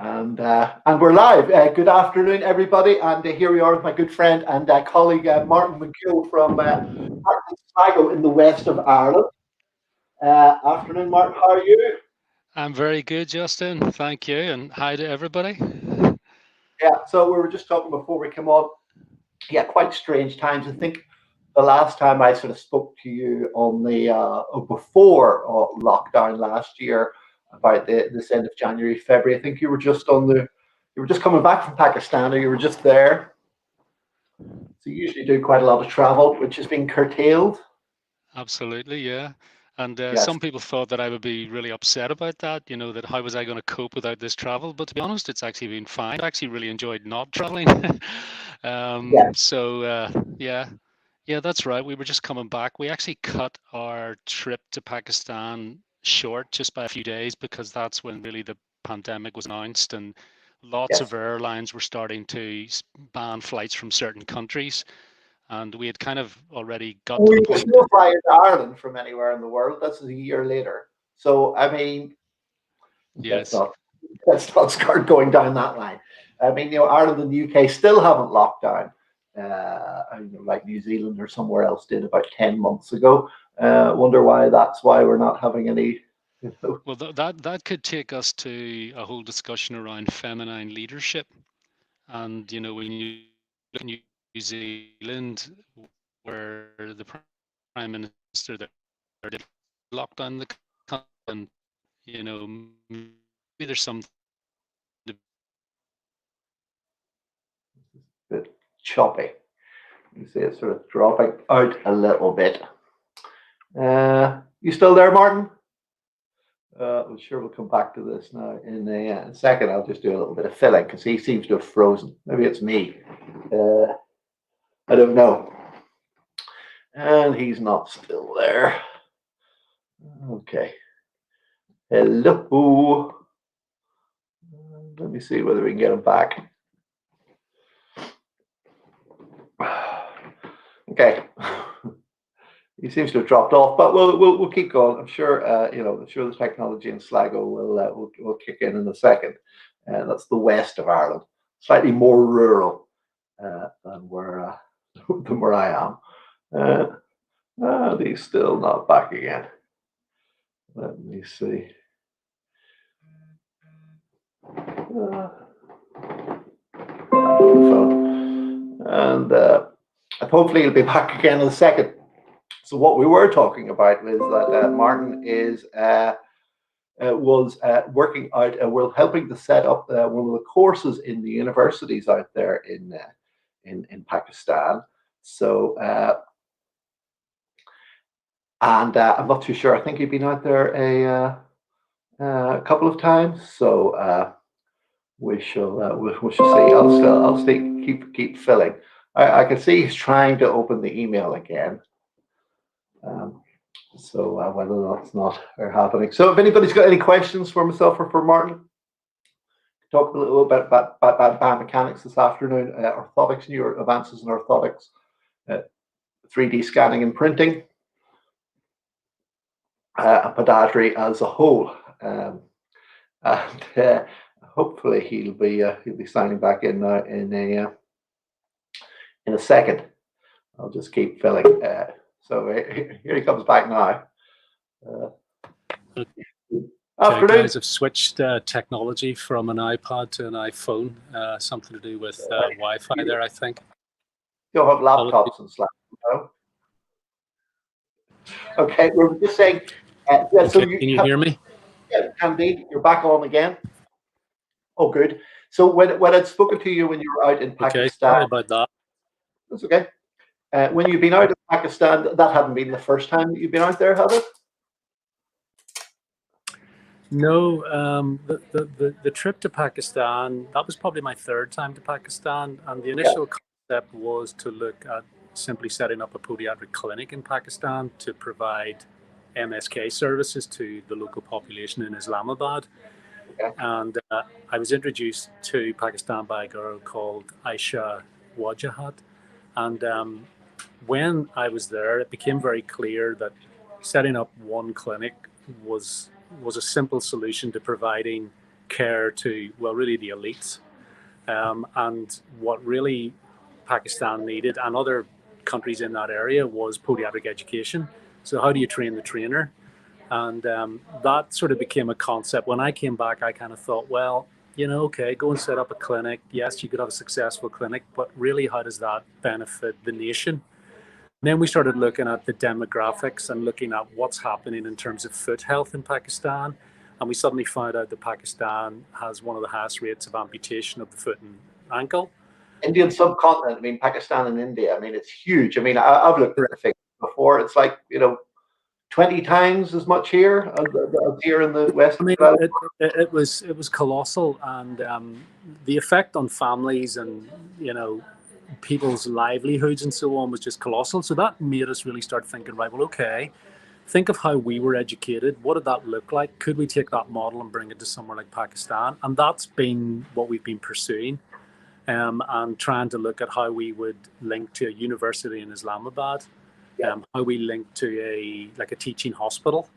And we're live. Good afternoon, everybody. And here we are with my good friend and colleague Martin McGeough from Sligo in the west of Ireland. Afternoon, Martin. How are you? I'm very good, Justin. Thank you. And hi to everybody. Yeah, so we were just talking before we came on. Yeah, quite strange times. I think the last time I sort of spoke to you on the before lockdown last year, about this end of January, February, I think you were just coming back from Pakistan, or you were just there. So you usually do quite a lot of travel, which has been curtailed. Absolutely, yeah. And Yes. some people thought that I would be really upset about that, that how was I going to cope without this travel? But to be honest, it's actually been fine. I actually really enjoyed not traveling. Yeah. So, yeah, that's right. We were just coming back. We actually cut our trip to Pakistan short just by a few days because that's when really the pandemic was announced and lots Yes. of airlines were starting to ban flights from certain countries. And we had kind of already got to the point. Still fly into Ireland from anywhere in the world. That's a year later. So I mean, yes, let's not start going down that line. I mean, Ireland and the UK still haven't locked down, like New Zealand or somewhere else did about 10 months ago. Wonder why that's why we're not having any. Well, that could take us to a whole discussion around feminine leadership, and when you look at New Zealand, where the prime minister there did lock down the country, and maybe there's some Bit choppy. You see it's sort of dropping out a little bit. You still there, Martin? I'm sure we'll come back to this now in a second. I'll just do a little bit of filling because he seems to have frozen. Maybe it's me. I don't know. And he's not still there. Okay. Hello. Let me see whether we can get him back. Okay. He seems to have dropped off, but we'll keep going. I'm sure I'm sure the technology in Sligo will kick in a second. That's the west of Ireland, slightly more rural than where I am. He's still not back again. Let me see. And hopefully he'll be back again in a second. So what we were talking about was that Martin was working out. We're helping to set up one of the courses in the universities out there in Pakistan. So and I'm not too sure. I think he'd been out there a couple of times. So we shall see. I'll stay keep filling. I can see he's trying to open the email again. So whether that's not happening. So if anybody's got any questions for myself or for Martin, talk a little bit about biomechanics this afternoon, orthotics, new advances in orthotics, 3D scanning and printing, and podiatry as a whole. And hopefully he'll be signing back in now in a second. I'll just keep filling. So here he comes back now. Okay, guys have switched technology from an iPad to an iPhone. Something to do with Wi-Fi there, I think. You'll have laptops and stuff. No? Okay, we were just saying. Yeah, okay, so can you hear me? Yeah, Andy, you're back on again. Oh, good. So when I'd spoken to you when you were out in Pakistan. Okay, sorry about that. That's okay. When you've been out in Pakistan, that hadn't been the first time that you've been out there, had it? No, the trip to Pakistan, that was probably my third time to Pakistan, and the initial concept was to look at simply setting up a podiatric clinic in Pakistan to provide MSK services to the local population in Islamabad. Okay. And I was introduced to Pakistan by a girl called Aisha Wajahat, and when I was there, it became very clear that setting up one clinic was a simple solution to providing care to, well, really the elites. And what really Pakistan needed, and other countries in that area, was podiatric education. So how do you train the trainer? And that sort of became a concept. When I came back, I kind of thought, well, okay, go and set up a clinic. Yes, you could have a successful clinic, but really, how does that benefit the nation? And then we started looking at the demographics and looking at what's happening in terms of foot health in Pakistan. And we suddenly found out that Pakistan has one of the highest rates of amputation of the foot and ankle. Indian subcontinent, I mean, Pakistan and India, I mean, it's huge. I mean, I've looked at the figures before. It's like, 20 times as much here as here in the West. I mean, it was colossal, and the effect on families and people's livelihoods and so on was just colossal. So that made us really start thinking, right, well, okay, think of how we were educated. What did that look like? Could we take that model and bring it to somewhere like Pakistan? And that's been what we've been pursuing, and trying to look at how we would link to a university in Islamabad. How we link to a teaching hospital,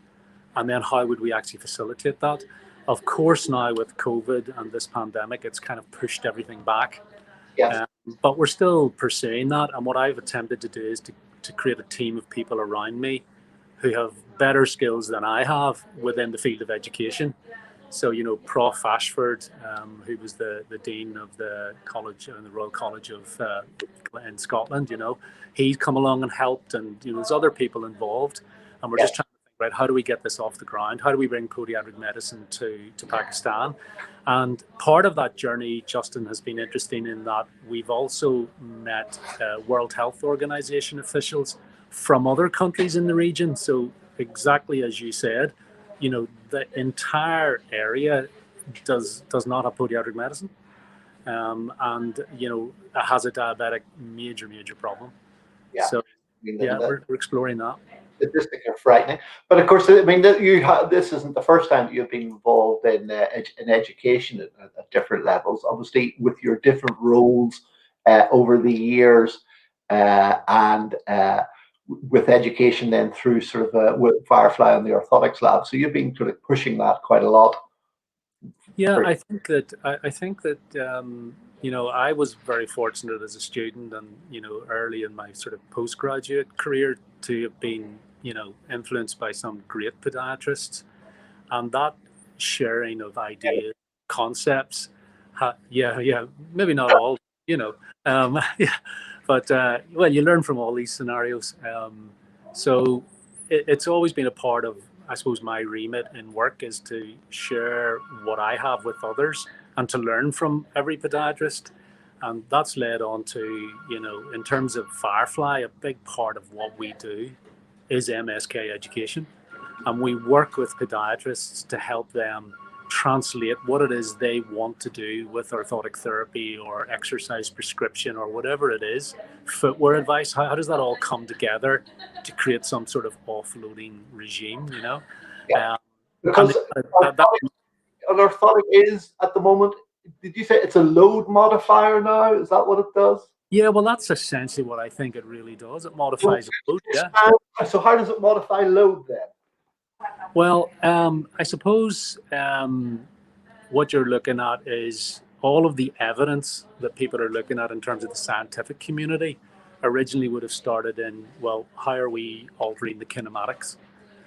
and then how would we actually facilitate that? Of course, now with COVID and this pandemic, it's kind of pushed everything back. Yes. But we're still pursuing that. And what I've attempted to do is to create a team of people around me who have better skills than I have within the field of education. So, Prof. Ashford, who was the dean of the college, the Royal College of in Scotland, he's come along and helped, and there's other people involved, and we're just trying to think, right, how do we get this off the ground? How do we bring podiatric medicine to Pakistan? And part of that journey, Justin, has been interesting in that we've also met World Health Organization officials from other countries in the region. So exactly as you said, the entire area does not have podiatric medicine, and it has a diabetic major problem. Yeah. So we're exploring that. Statistics are frightening, but of course, I mean, this isn't the first time that you've been involved in education at different levels. Obviously, with your different roles over the years, and with education then through sort of with Firefly and the Orthotics lab. So you've been sort of pushing that quite a lot. Yeah, I think that I was very fortunate as a student and early in my sort of postgraduate career to have been influenced by some great podiatrists, and that sharing of ideas, concepts. Maybe not all, but well, you learn from all these scenarios. So it's always been a part of, I suppose, my remit in work is to share what I have with others and to learn from every podiatrist. And that's led on to, in terms of Firefly, a big part of what we do is MSK education. And we work with podiatrists to help them translate what it is they want to do with orthotic therapy or exercise prescription or whatever it is, footwear advice. How does that all come together to create some sort of offloading regime, Yeah. Because an orthotic is, at the moment, did you say it's a load modifier now? Is that what it does? Yeah, well, that's essentially what I think it really does. It modifies load, yeah. So how does it modify load then? Well, I suppose what you're looking at is all of the evidence that people are looking at in terms of the scientific community originally would have started in, well, how are we altering the kinematics?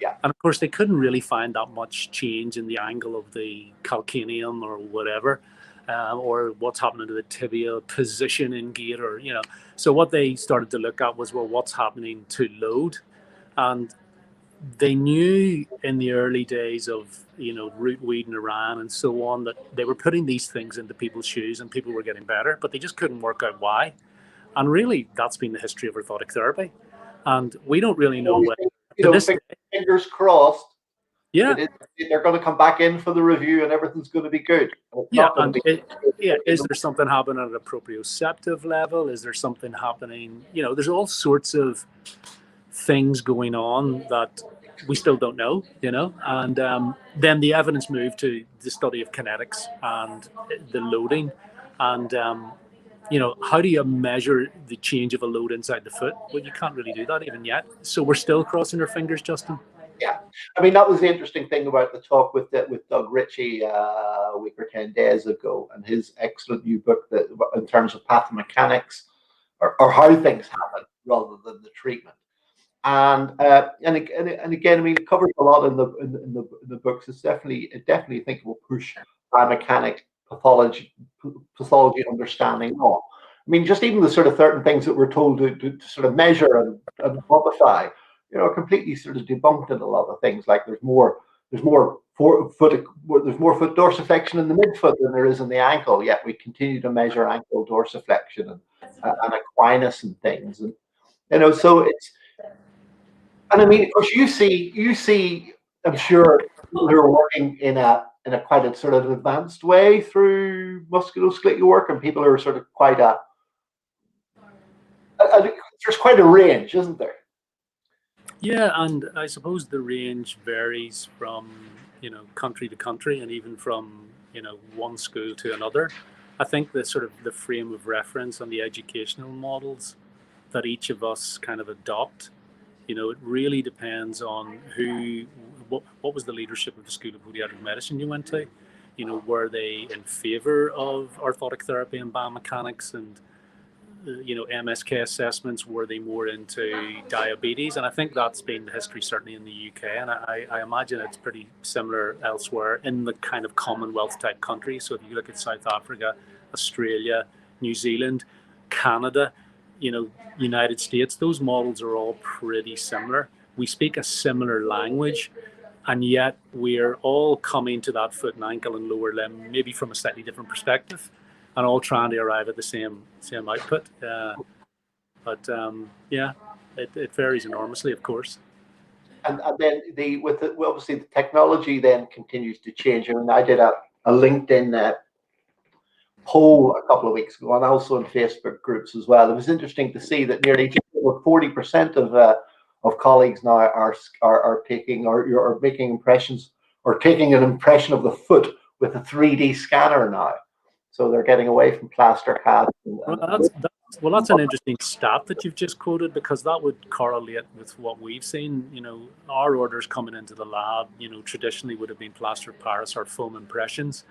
Yeah. And of course, they couldn't really find that much change in the angle of the calcaneum or whatever, or what's happening to the tibia position in gait, or, So what they started to look at was, well, what's happening to load? And they knew in the early days of, rootweed in Iran and so on, that they were putting these things into people's shoes and people were getting better, but they just couldn't work out why. And really, that's been the history of orthotic therapy. And we don't really know when. Fingers crossed. Yeah. They're going to come back in for the review and everything's going to be good. Is there something happening at a proprioceptive level? Is there something happening? There's all sorts of things going on that we still don't know, and then the evidence moved to the study of kinetics and the loading, and how do you measure the change of a load inside the foot? Well, you can't really do that even yet. So we're still crossing our fingers, Justin. Yeah, I mean that was the interesting thing about the talk with Doug Ritchie a week or 10 days ago, and his excellent new book that in terms of pathomechanics or how things happen rather than the treatment. And again, I mean, it covers a lot in the books. It definitely think will push biomechanic pathology understanding on. I mean, just even the sort of certain things that we're told to sort of measure and quantify, are completely sort of debunked in a lot of things. Like there's more foot dorsiflexion in the midfoot than there is in the ankle. Yet we continue to measure ankle dorsiflexion and equinus and things, and so it's. And I mean, of course, you see, I'm sure people who are working in a quite a sort of advanced way through musculoskeletal work, and people who are sort of quite there's quite a range, isn't there? Yeah, and I suppose the range varies from country to country, and even from one school to another. I think the sort of the frame of reference and the educational models that each of us kind of adopt, it really depends on what was the leadership of the School of Podiatric Medicine you went to. Were they in favor of orthotic therapy and biomechanics and MSK assessments? Were they more into diabetes? And I think that's been the history certainly in the UK, and I imagine it's pretty similar elsewhere in the kind of Commonwealth type countries. So if you look at South Africa, Australia, New Zealand, Canada, United States, those models are all pretty similar. We speak a similar language, and yet we're all coming to that foot and ankle and lower limb maybe from a slightly different perspective, and all trying to arrive at the same output. But it varies enormously, of course. And then obviously the technology then continues to change. I mean, I did a LinkedIn poll a couple of weeks ago, and also in Facebook groups as well. It was interesting to see that nearly 40% of colleagues now are taking or making impressions or taking an impression of the foot with a 3D scanner now. So they're getting away from plaster cast. That's an interesting stat that you've just quoted, because that would correlate with what we've seen. Our orders coming into the lab, traditionally would have been plaster of Paris or foam impressions.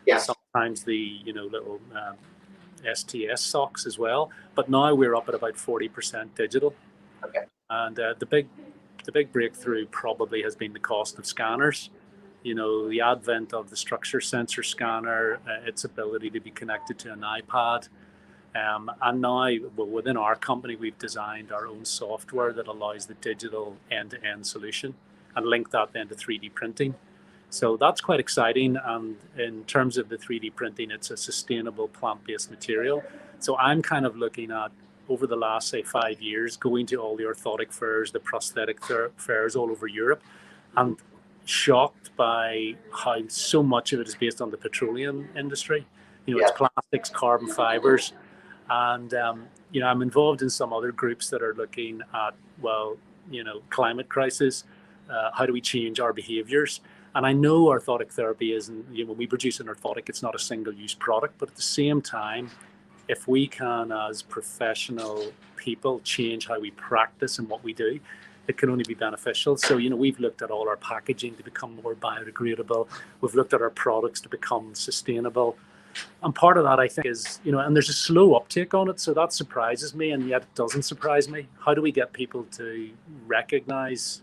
Yes. Sometimes the little STS socks as well. But now we're up at about 40% digital. Okay. And the big breakthrough probably has been the cost of scanners. The advent of the structure sensor scanner, its ability to be connected to an iPad. And now, within our company, we've designed our own software that allows the digital end-to-end solution and link that then to 3D printing. So that's quite exciting. And in terms of the 3D printing, it's a sustainable plant-based material. So I'm kind of looking at, over the last, say, 5 years, going to all the orthotic fairs, the prosthetic fairs all over Europe, and shocked by how so much of it is based on the petroleum industry. It's plastics, carbon fibers. And, I'm involved in some other groups that are looking at, climate crisis. How do we change our behaviors? And I know orthotic therapy isn't, when we produce an orthotic, it's not a single-use product. But at the same time, if we can, as professional people, change how we practice and what we do, it can only be beneficial. So, we've looked at all our packaging to become more biodegradable. We've looked at our products to become sustainable. And part of that, I think, is, and there's a slow uptake on it. So that surprises me, and yet it doesn't surprise me. How do we get people to recognize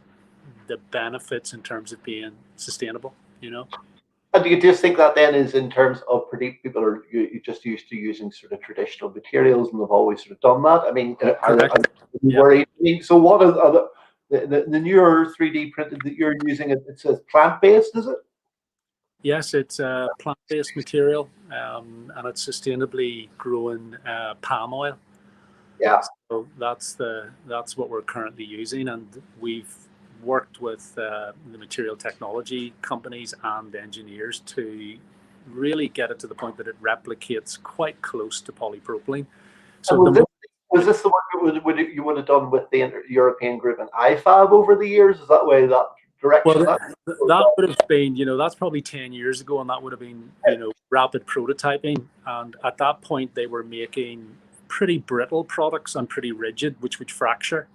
the benefits in terms of being sustainable, And do you just think that then is in terms of people are just used to using sort of traditional materials and they've always sort of done that? I mean, are you worried? I mean, so what are the newer 3D printed that you're using? It's a plant-based, is it? Yes, it's a plant-based material, and it's sustainably grown palm oil. Yeah. So that's what we're currently using, and we've worked with the material technology companies and engineers to really get it to the point that it replicates quite close to polypropylene. So was this the work you would have done with the European group and IFAB over the years? Is that way that direction? Well, that would have been, that's probably 10 years ago, and that would have been, rapid prototyping. And at that point, they were making pretty brittle products and pretty rigid, which would fracture.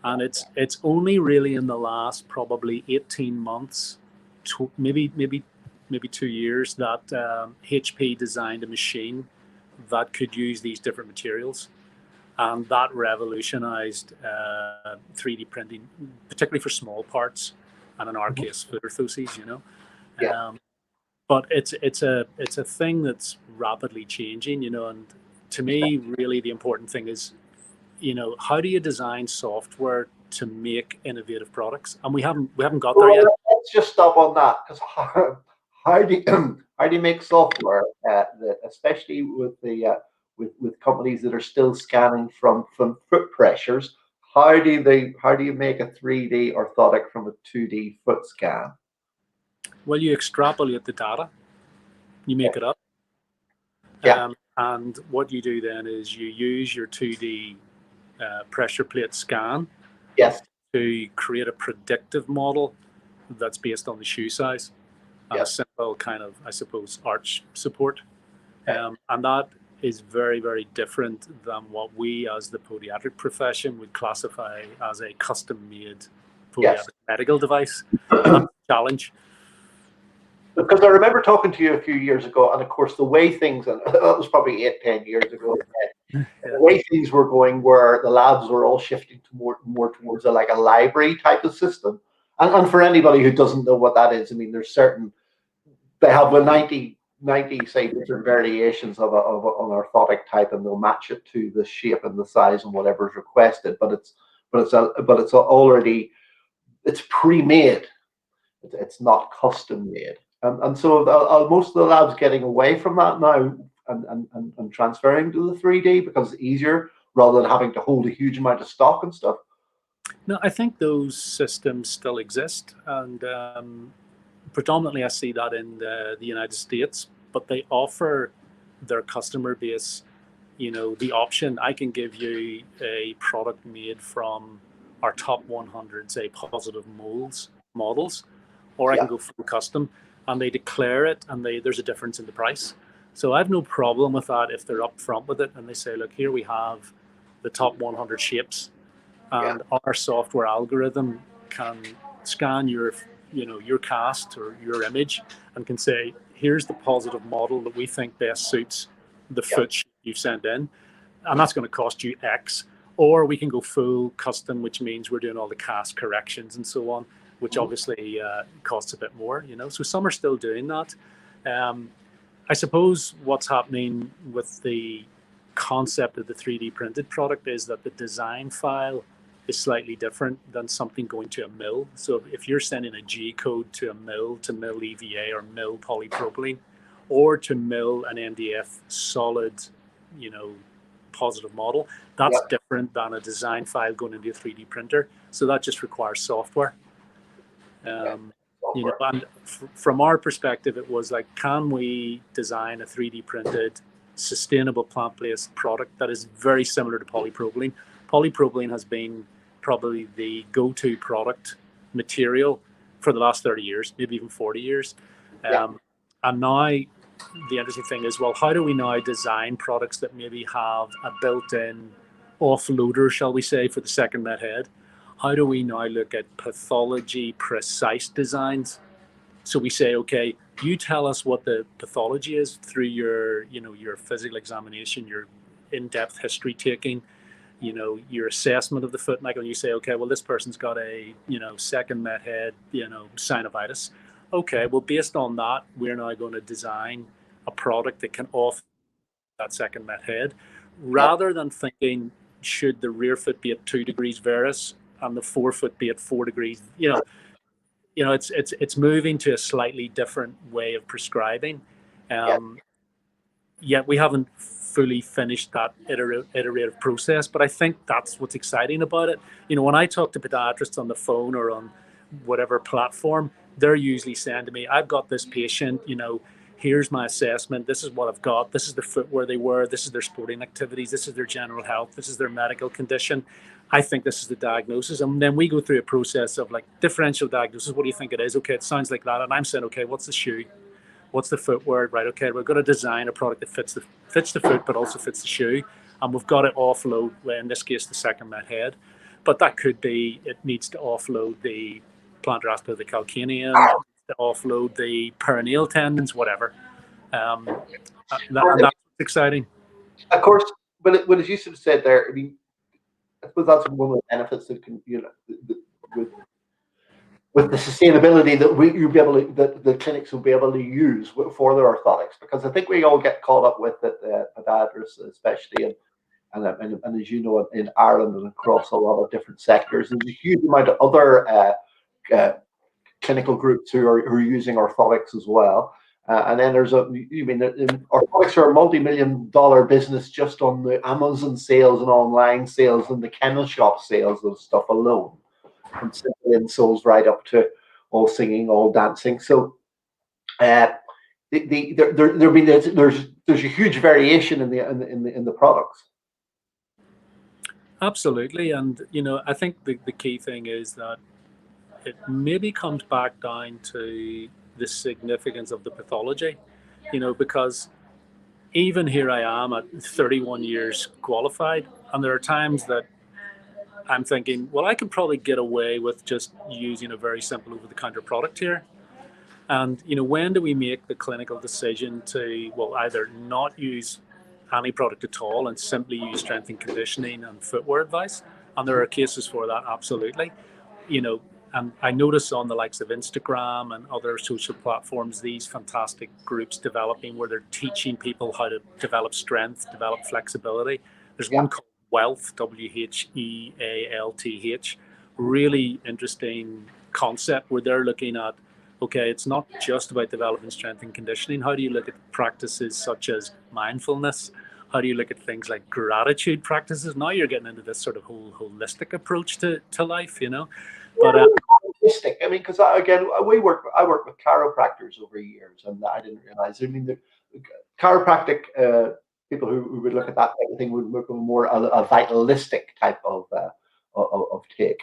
And it's only really in the last probably 18 months, maybe 2 years, that HP designed a machine that could use these different materials, and that revolutionized 3D printing, particularly for small parts, and in our case, foot orthoses. Yeah. But it's a thing that's rapidly changing, and to me, really the important thing is, how do you design software to make innovative products? And we haven't got there yet. Let's just stop on that, because how do you make software, especially with the with companies that are still scanning from foot pressures? How do you make a 3D orthotic from a 2D foot scan? Well, you extrapolate the data, you make it up, and what you do then is you use your 2D pressure plate scan to create a predictive model that's based on the shoe size and a simple kind of, I suppose, arch support. And that is very, very different than what we as the podiatric profession would classify as a custom-made podiatric medical device. And that's a challenge. Because I remember talking to you a few years ago, and of course the way things, and that was probably 8-10 years ago, the way things were going, where the labs were all shifting to more towards a library type of system. And for anybody who doesn't know what that is, I mean, there's they have 90 say different variations of an orthotic type, and they'll match it to the shape and the size and whatever is requested. But it's already, it's pre-made. It's not custom made. And so most of the labs getting away from that now and transferring to the 3D because it's easier rather than having to hold a huge amount of stock and stuff. No, I think those systems still exist, and predominantly I see that in the United States, but they offer their customer base, the option. I can give you a product made from our top 100, say, positive models, or I can go full custom, and they declare it, and there's a difference in the price. So I have no problem with that if they're upfront with it and they say, look, here we have the top 100 shapes, and our software algorithm can scan your cast or your image and can say, here's the positive model that we think best suits the foot shape you've sent in, and that's going to cost you X. Or we can go full custom, which means we're doing all the cast corrections and so on, which obviously costs a bit more, So some are still doing that. I suppose what's happening with the concept of the 3D printed product is that the design file is slightly different than something going to a mill. So if you're sending a G code to a mill, to mill EVA or mill polypropylene, or to mill an MDF solid, positive model, that's different than a design file going into a 3D printer. So that just requires software. And from our perspective, it was like, can we design a 3D printed, sustainable plant-based product that is very similar to polypropylene? Polypropylene has been probably the go-to product material for the last 30 years, maybe even 40 years. And now the interesting thing is, well, how do we now design products that maybe have a built-in offloader, shall we say, for the second met head? How do we now look at pathology precise designs? So we say, okay, you tell us what the pathology is through your physical examination, your in-depth history taking, your assessment of the foot. Like when you say, okay, well, this person's got a, second met head, synovitis. Okay, well, based on that, we're now going to design a product that can offer that second met head, rather than thinking, should the rear foot be at 2 degrees varus and the forefoot be at 4 degrees? It's moving to a slightly different way of prescribing. Yet we haven't fully finished that iterative process, but I think that's what's exciting about it. When I talk to podiatrists on the phone or on whatever platform, they're usually saying to me, I've got this patient, here's my assessment, this is what I've got, this is the footwear they wear, this is their sporting activities, this is their general health, this is their medical condition, I think this is the diagnosis. And then we go through a process of differential diagnosis. What do you think it is? Okay, it sounds like that. And I'm saying, okay, what's the shoe? What's the footwear? Right, okay, we're going to design a product that fits the foot but also fits the shoe, and we've got to offload, in this case, the second met head. But that could be, it needs to offload the plantar aspect of the calcaneum, it needs to offload the peroneal tendons, whatever. And that's exciting. Of course, but as you sort of said there, I mean, I suppose that's one of the benefits that can, with the sustainability that you'll be able to, that the clinics will be able to use for their orthotics, because I think we all get caught up with it, podiatrists especially, and as you know, in Ireland and across a lot of different sectors, there's a huge amount of other clinical groups who are using orthotics as well. And then there's orthotics are a multi-million-dollar business just on the Amazon sales and online sales and the kennel shop sales of stuff alone, from simple insoles right up to all singing, all dancing. So there's a huge variation in the products. Absolutely, and I think the key thing is that it maybe comes back down to the significance of the pathology, because even here I am at 31 years qualified, and there are times that I'm thinking, well, I could probably get away with just using a very simple over-the-counter product here. And when do we make the clinical decision to, well, either not use any product at all and simply use strength and conditioning and footwear advice? And there are cases for that, absolutely. And I notice on the likes of Instagram and other social platforms, these fantastic groups developing where they're teaching people how to develop strength, develop flexibility. There's one called Wealth, WHEALTH, really interesting concept where they're looking at, okay, it's not just about developing strength and conditioning. How do you look at practices such as mindfulness? How do you look at things like gratitude practices? Now you're getting into this sort of whole holistic approach to life, But holistic. I mean, because again, I work with chiropractors over years, and I didn't realize. I mean, the chiropractic people who would look at that type of thing would look more a vitalistic type of take.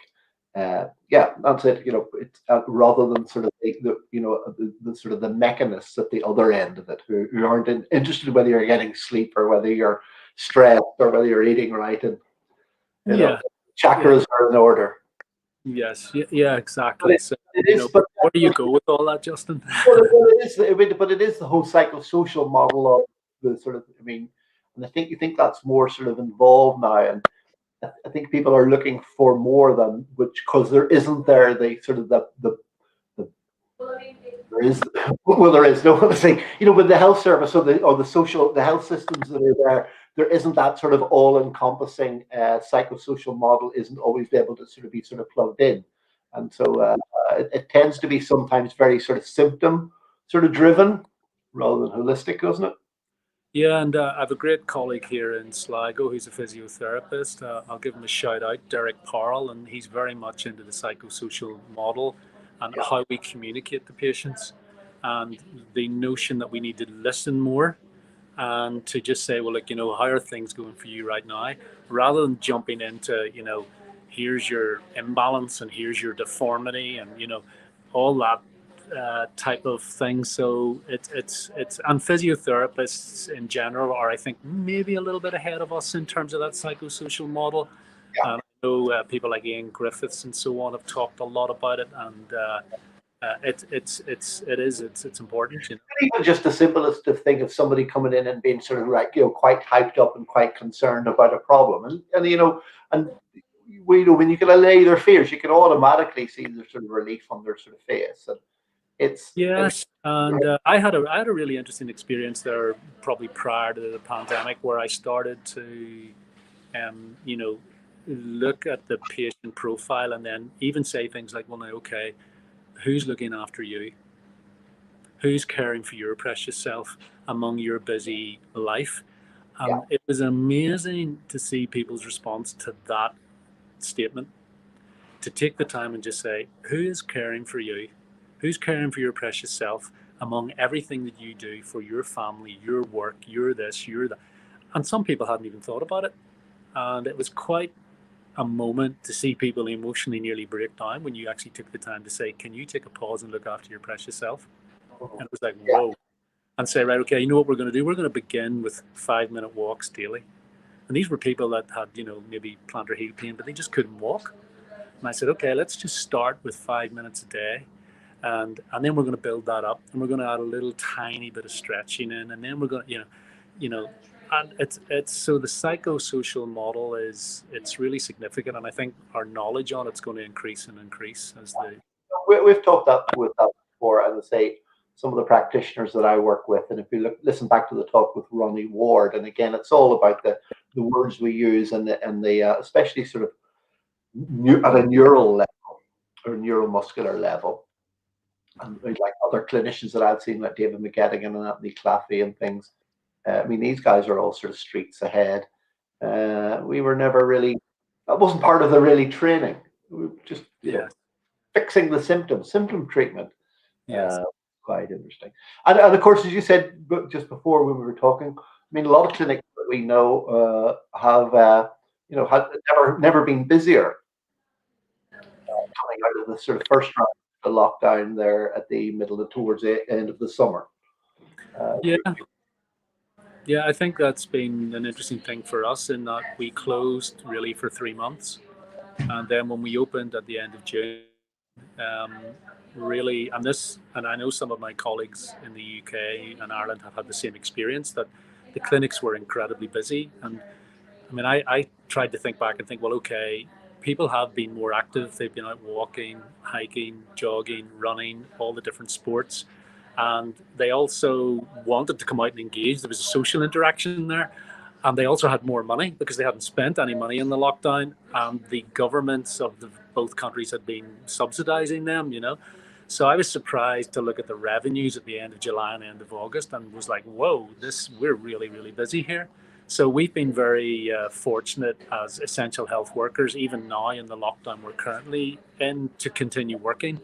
Yeah, that's it. It's rather than sort of the sort of the mechanists at the other end of it, who aren't interested in whether you're getting sleep or whether you're stressed or whether you're eating right, and chakras are in order. Yes, yeah, exactly. But so, but where do you go with all that, Justin? Well, it is. But it is the whole psychosocial model of the sort of. I mean, and I think that's more sort of involved now, and I think people are looking for more than because there isn't there the sort of the there is no other thing. With the health service or the health systems that are there isn't that sort of all-encompassing psychosocial model. Isn't always able to sort of be plugged in, and so it tends to be sometimes very sort of symptom driven rather than holistic, doesn't it? Yeah, and I have a great colleague here in Sligo who's a physiotherapist. I'll give him a shout out, Derek Parle, and he's very much into the psychosocial model and how we communicate to patients, and the notion that we need to listen more and to just say, well, look, how are things going for you right now, rather than jumping into, here's your imbalance and here's your deformity and all that type of thing. So it's and physiotherapists in general are, I think, maybe a little bit ahead of us in terms of that psychosocial model. I know people like Ian Griffiths and so on have talked a lot about it, and it's important. Even just the simplest of thing of somebody coming in and being sort of quite hyped up and quite concerned about a problem, and when you can allay their fears, you can automatically see the sort of relief on their sort of face. And I had a really interesting experience there, probably prior to the pandemic, where I started to, look at the patient profile and then even say things like, well, now, okay, who's looking after you? Who's caring for your precious self among your busy life? It was amazing to see people's response to that statement, to take the time and just say, who is caring for you? Who's caring for your precious self among everything that you do for your family, your work, you're this, you're that? And some people hadn't even thought about it. And it was quite a moment to see people emotionally nearly break down when you actually took the time to say, can you take a pause and look after your precious self? And it was like, whoa. And say, right, okay, you know what we're going to do? We're going to begin with 5-minute walks daily. And these were people that had, maybe plantar heel pain, but they just couldn't walk. And I said, okay, let's just start with 5 minutes a day. And then we're going to build that up, and we're going to add a little tiny bit of stretching in, and then we're going to, and it's so the psychosocial model it's really significant, and I think our knowledge on it's going to increase and increase as we've talked with that before, and I say some of the practitioners that I work with, and if you listen back to the talk with Ronnie Ward, and again, it's all about the words we use and the especially sort of at a neural level or neuromuscular level. And like other clinicians that I've seen, like David McGeough and Anthony Claffey and things, I mean, these guys are all sort of streets ahead. We were never really, that wasn't part of the really training. We were just, fixing the symptom treatment. Yes. Quite interesting. And of course, as you said just before when we were talking, I mean, a lot of clinics that we know have, never been busier coming out of the sort of first round of the lockdown there at the middle of towards the end of the summer. Yeah, I think that's been an interesting thing for us in that we closed really for 3 months. And then when we opened at the end of June, really, and I know some of my colleagues in the UK and Ireland have had the same experience, that the clinics were incredibly busy. And I mean, I tried to think back and think, well, okay, people have been more active. They've been out walking, hiking, jogging, running, all the different sports. And they also wanted to come out and engage. There was a social interaction there. And they also had more money because they hadn't spent any money in the lockdown. And the governments of both countries had been subsidizing them, So I was surprised to look at the revenues at the end of July and end of August and was like, whoa, we're really, really busy here. So we've been very fortunate as essential health workers, even now in the lockdown we're currently in, to continue working.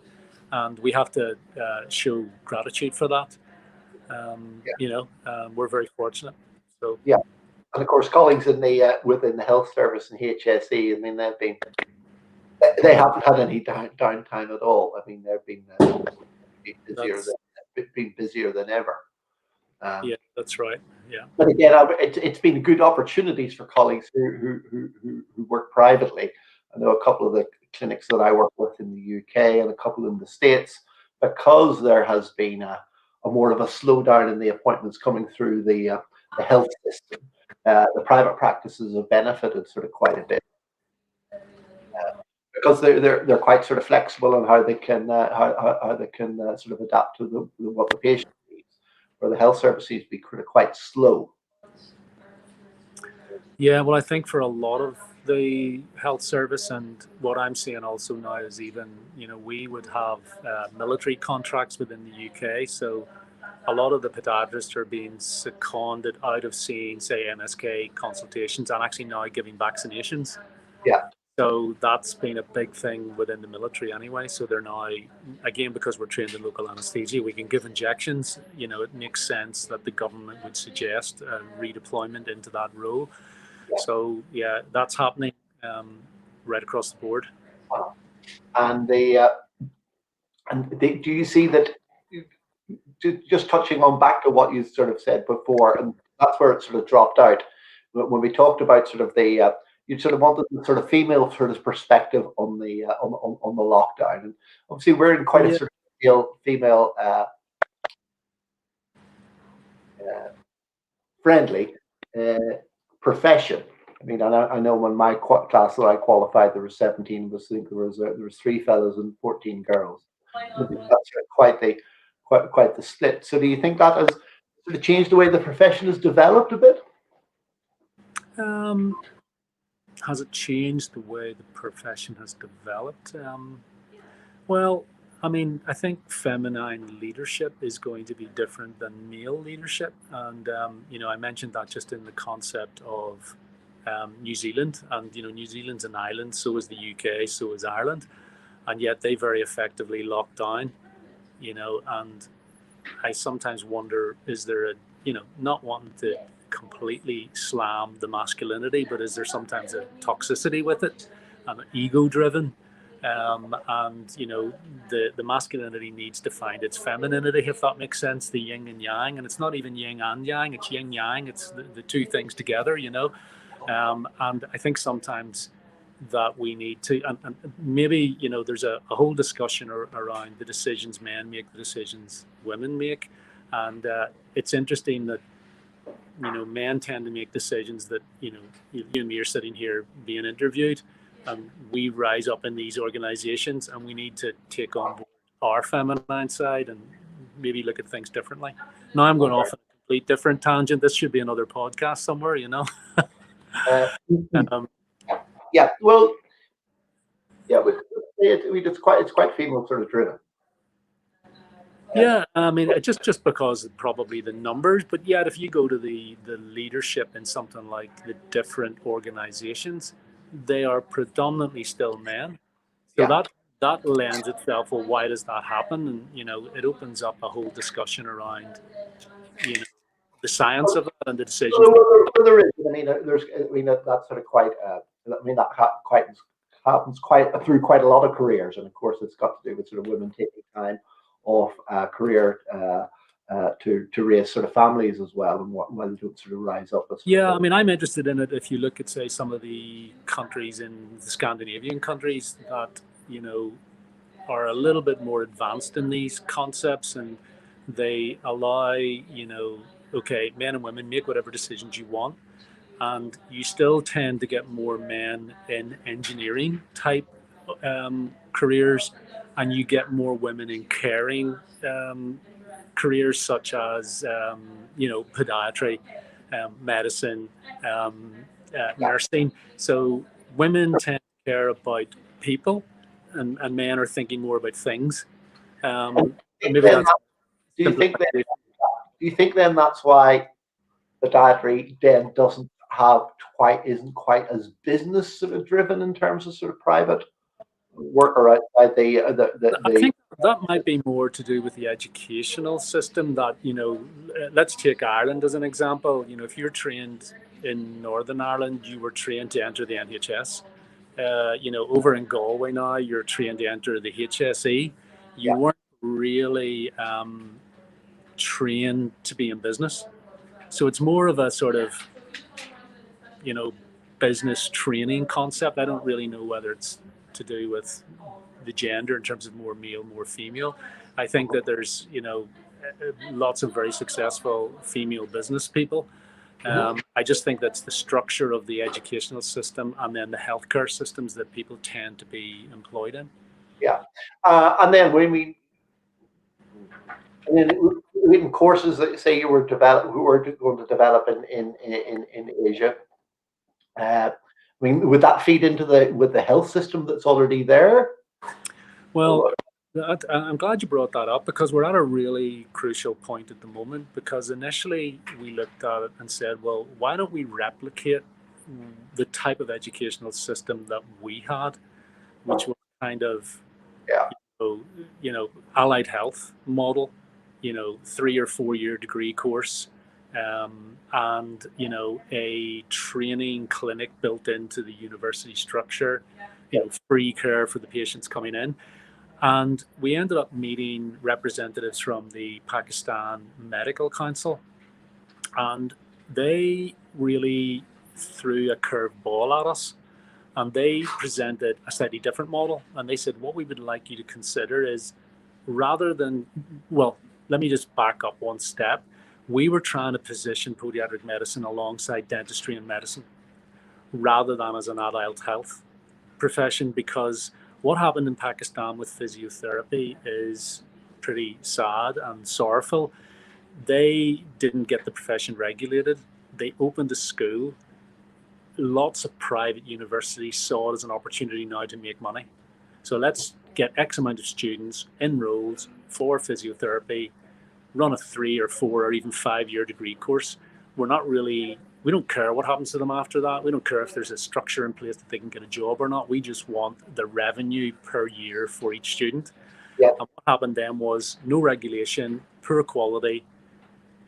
And we have to show gratitude for that. We're very fortunate. So yeah, and of course, colleagues in the within the health service and HSE, I mean, they haven't had any downtime at all. I mean, they've been busier than ever. Yeah, that's right. Yeah. But again, it's been good opportunities for colleagues who work privately. I know a couple of the clinics that I work with in the UK and a couple in the States, because there has been a more of a slowdown in the appointments coming through the health system. The private practices have benefited sort of quite a bit because they're quite sort of flexible on how they can sort of adapt to what the patient needs. Where the health service seems to be quite slow. Yeah, well, I think for a lot of the health service, and what I'm seeing also now is even, we would have military contracts within the UK. So a lot of the podiatrists are being seconded out of seeing, say, MSK consultations and actually now giving vaccinations. Yeah. So that's been a big thing within the military anyway. So they're now, again, because we're trained in local anesthesia, we can give injections. It makes sense that the government would suggest a redeployment into that role. Yeah. So yeah, that's happening right across the board. And do you see that? Just touching on back to what you sort of said before, and that's where it sort of dropped out when we talked about sort of the. You sort of wanted the sort of female sort of perspective on the lockdown, and obviously we're in quite a sort of female friendly profession. I mean, I know when my class that I qualified, there were 17 of us. I think there was 3 fellas and 14 girls. I think that's quite the split. So, do you think that has sort of changed the way the profession has developed a bit? Has it changed the way the profession has developed? Well, I mean, I think feminine leadership is going to be different than male leadership. And, I mentioned that just in the concept of New Zealand. And, New Zealand's an island, so is the UK, so is Ireland. And yet they very effectively locked down, and I sometimes wonder, is there not wanting to completely slam the masculinity, but is there sometimes a toxicity with it, ego driven, and the masculinity needs to find its femininity, if that makes sense, the yin and yang. And it's not even yin and yang, it's yin yang, it's the two things together, And I think sometimes that we need to, and maybe, you know, there's a whole discussion around the decisions men make, the decisions women make. And it's interesting that, you know, men tend to make decisions that, you know, you and me are sitting here being interviewed, and we rise up in these organizations, and we need to take on board our feminine side and maybe look at things differently. Now I'm going off on a complete different tangent. This should be another podcast somewhere, you know. Yeah, well, yeah, it's quite female sort of driven. Yeah, I mean, just because of probably the numbers, but yet if you go to the leadership in something like the different organizations, they are predominantly still men. So that lends itself, well, why does that happen? And, you know, it opens up a whole discussion around, you know, the science of it and the decisions. Well, there is. I mean, that's sort of quite. I mean, that happens through quite a lot of careers, and of course, it's got to do with sort of women taking time off career to raise sort of families as well, and why they don't sort of rise up. Yeah, I mean, I'm interested in it. If you look at, say, some of the countries in the Scandinavian countries that, you know, are a little bit more advanced in these concepts, and they allow, you know, okay, men and women make whatever decisions you want, and you still tend to get more men in engineering type careers, and you get more women in caring careers such as, you know, podiatry, medicine, nursing. So women tend to care about people, and men are thinking more about things. Maybe that's do you think then that's why the dietary then isn't quite as business sort of driven in terms of sort of private work, or outside I think that might be more to do with the educational system. That, you know, let's take Ireland as an example. You know, if you're trained in Northern Ireland, you were trained to enter the NHS. You know, over in Galway now, you're trained to enter the HSE. You weren't really trained to be in business. So it's more of a sort of, you know, business training concept. I don't really know whether it's to do with the gender in terms of more male, more female. I think that there's, you know, lots of very successful female business people. I just think that's the structure of the educational system, and then the healthcare systems that people tend to be employed in. Yeah, and then in courses that say you were going to develop in Asia, I mean, would that feed into the health system that's already there? Well, I'm glad you brought that up, because we're at a really crucial point at the moment. Because initially we looked at it and said, well, why don't we replicate the type of educational system that we had, which was kind of, you know, allied health model, you know, 3 or 4 year degree course, and, you know, a training clinic built into the university structure, you know, free care for the patients coming in. And we ended up meeting representatives from the Pakistan Medical Council, and they really threw a curveball at us, and they presented a slightly different model. And they said, what we would like you to consider is, rather than, well, let me just back up one step. We were trying to position podiatric medicine alongside dentistry and medicine, rather than as an adult health profession, because what happened in Pakistan with physiotherapy is pretty sad and sorrowful. They didn't get the profession regulated. They opened a school. Lots of private universities saw it as an opportunity now to make money. So let's get X amount of students enrolled for physiotherapy, run a 3 or 4 or even 5 year degree course. We don't care what happens to them after that. We don't care if there's a structure in place that they can get a job or not. We just want the revenue per year for each student. Yeah. And what happened then was no regulation, poor quality.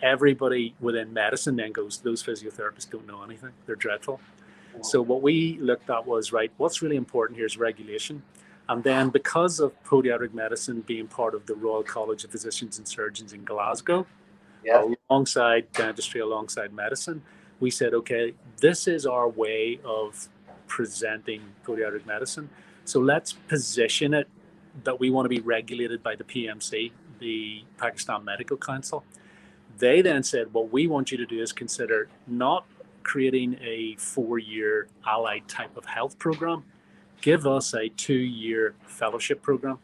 Everybody within medicine then goes, those physiotherapists don't know anything. They're dreadful. So what we looked at was, right, what's really important here is regulation. And then, because of podiatric medicine being part of the Royal College of Physicians and Surgeons in Glasgow, alongside dentistry, alongside medicine, we said, okay, this is our way of presenting podiatric medicine. So let's position it that we want to be regulated by the PMC, the Pakistan Medical Council. They then said, what we want you to do is consider not creating a 4-year allied type of health program. Give us a 2-year fellowship program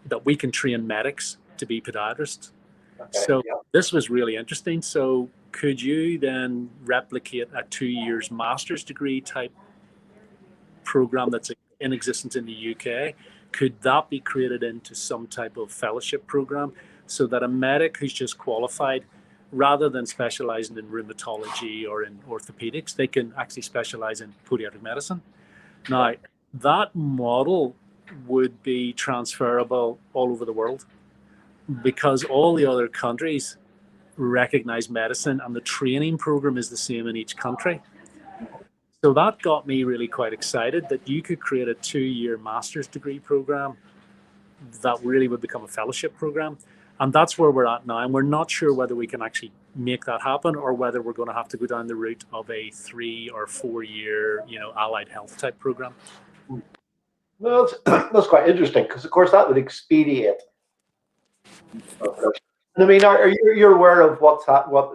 that we can train medics to be podiatrists. Okay, so this was really interesting. So could you then replicate a 2 years master's degree type program that's in existence in the UK? Could that be created into some type of fellowship program so that a medic who's just qualified, rather than specializing in rheumatology or in orthopedics, they can actually specialize in podiatric medicine? Now, that model would be transferable all over the world because all the other countries recognize medicine and the training program is the same in each country. So that got me really quite excited that you could create a 2-year master's degree program that really would become a fellowship program. And that's where we're at now. And we're not sure whether we can actually make that happen or whether we're going to have to go down the route of a 3 or 4 year, allied health type program. Well, that's quite interesting because, of course, that would expedite. I mean, you're aware of what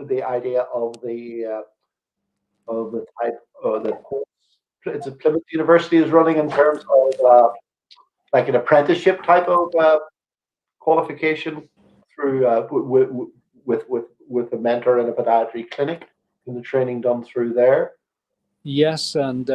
the idea of the type that it's a Plymouth University is running in terms of like an apprenticeship type of qualification through with a mentor in a podiatry clinic and the training done through there? Yes, and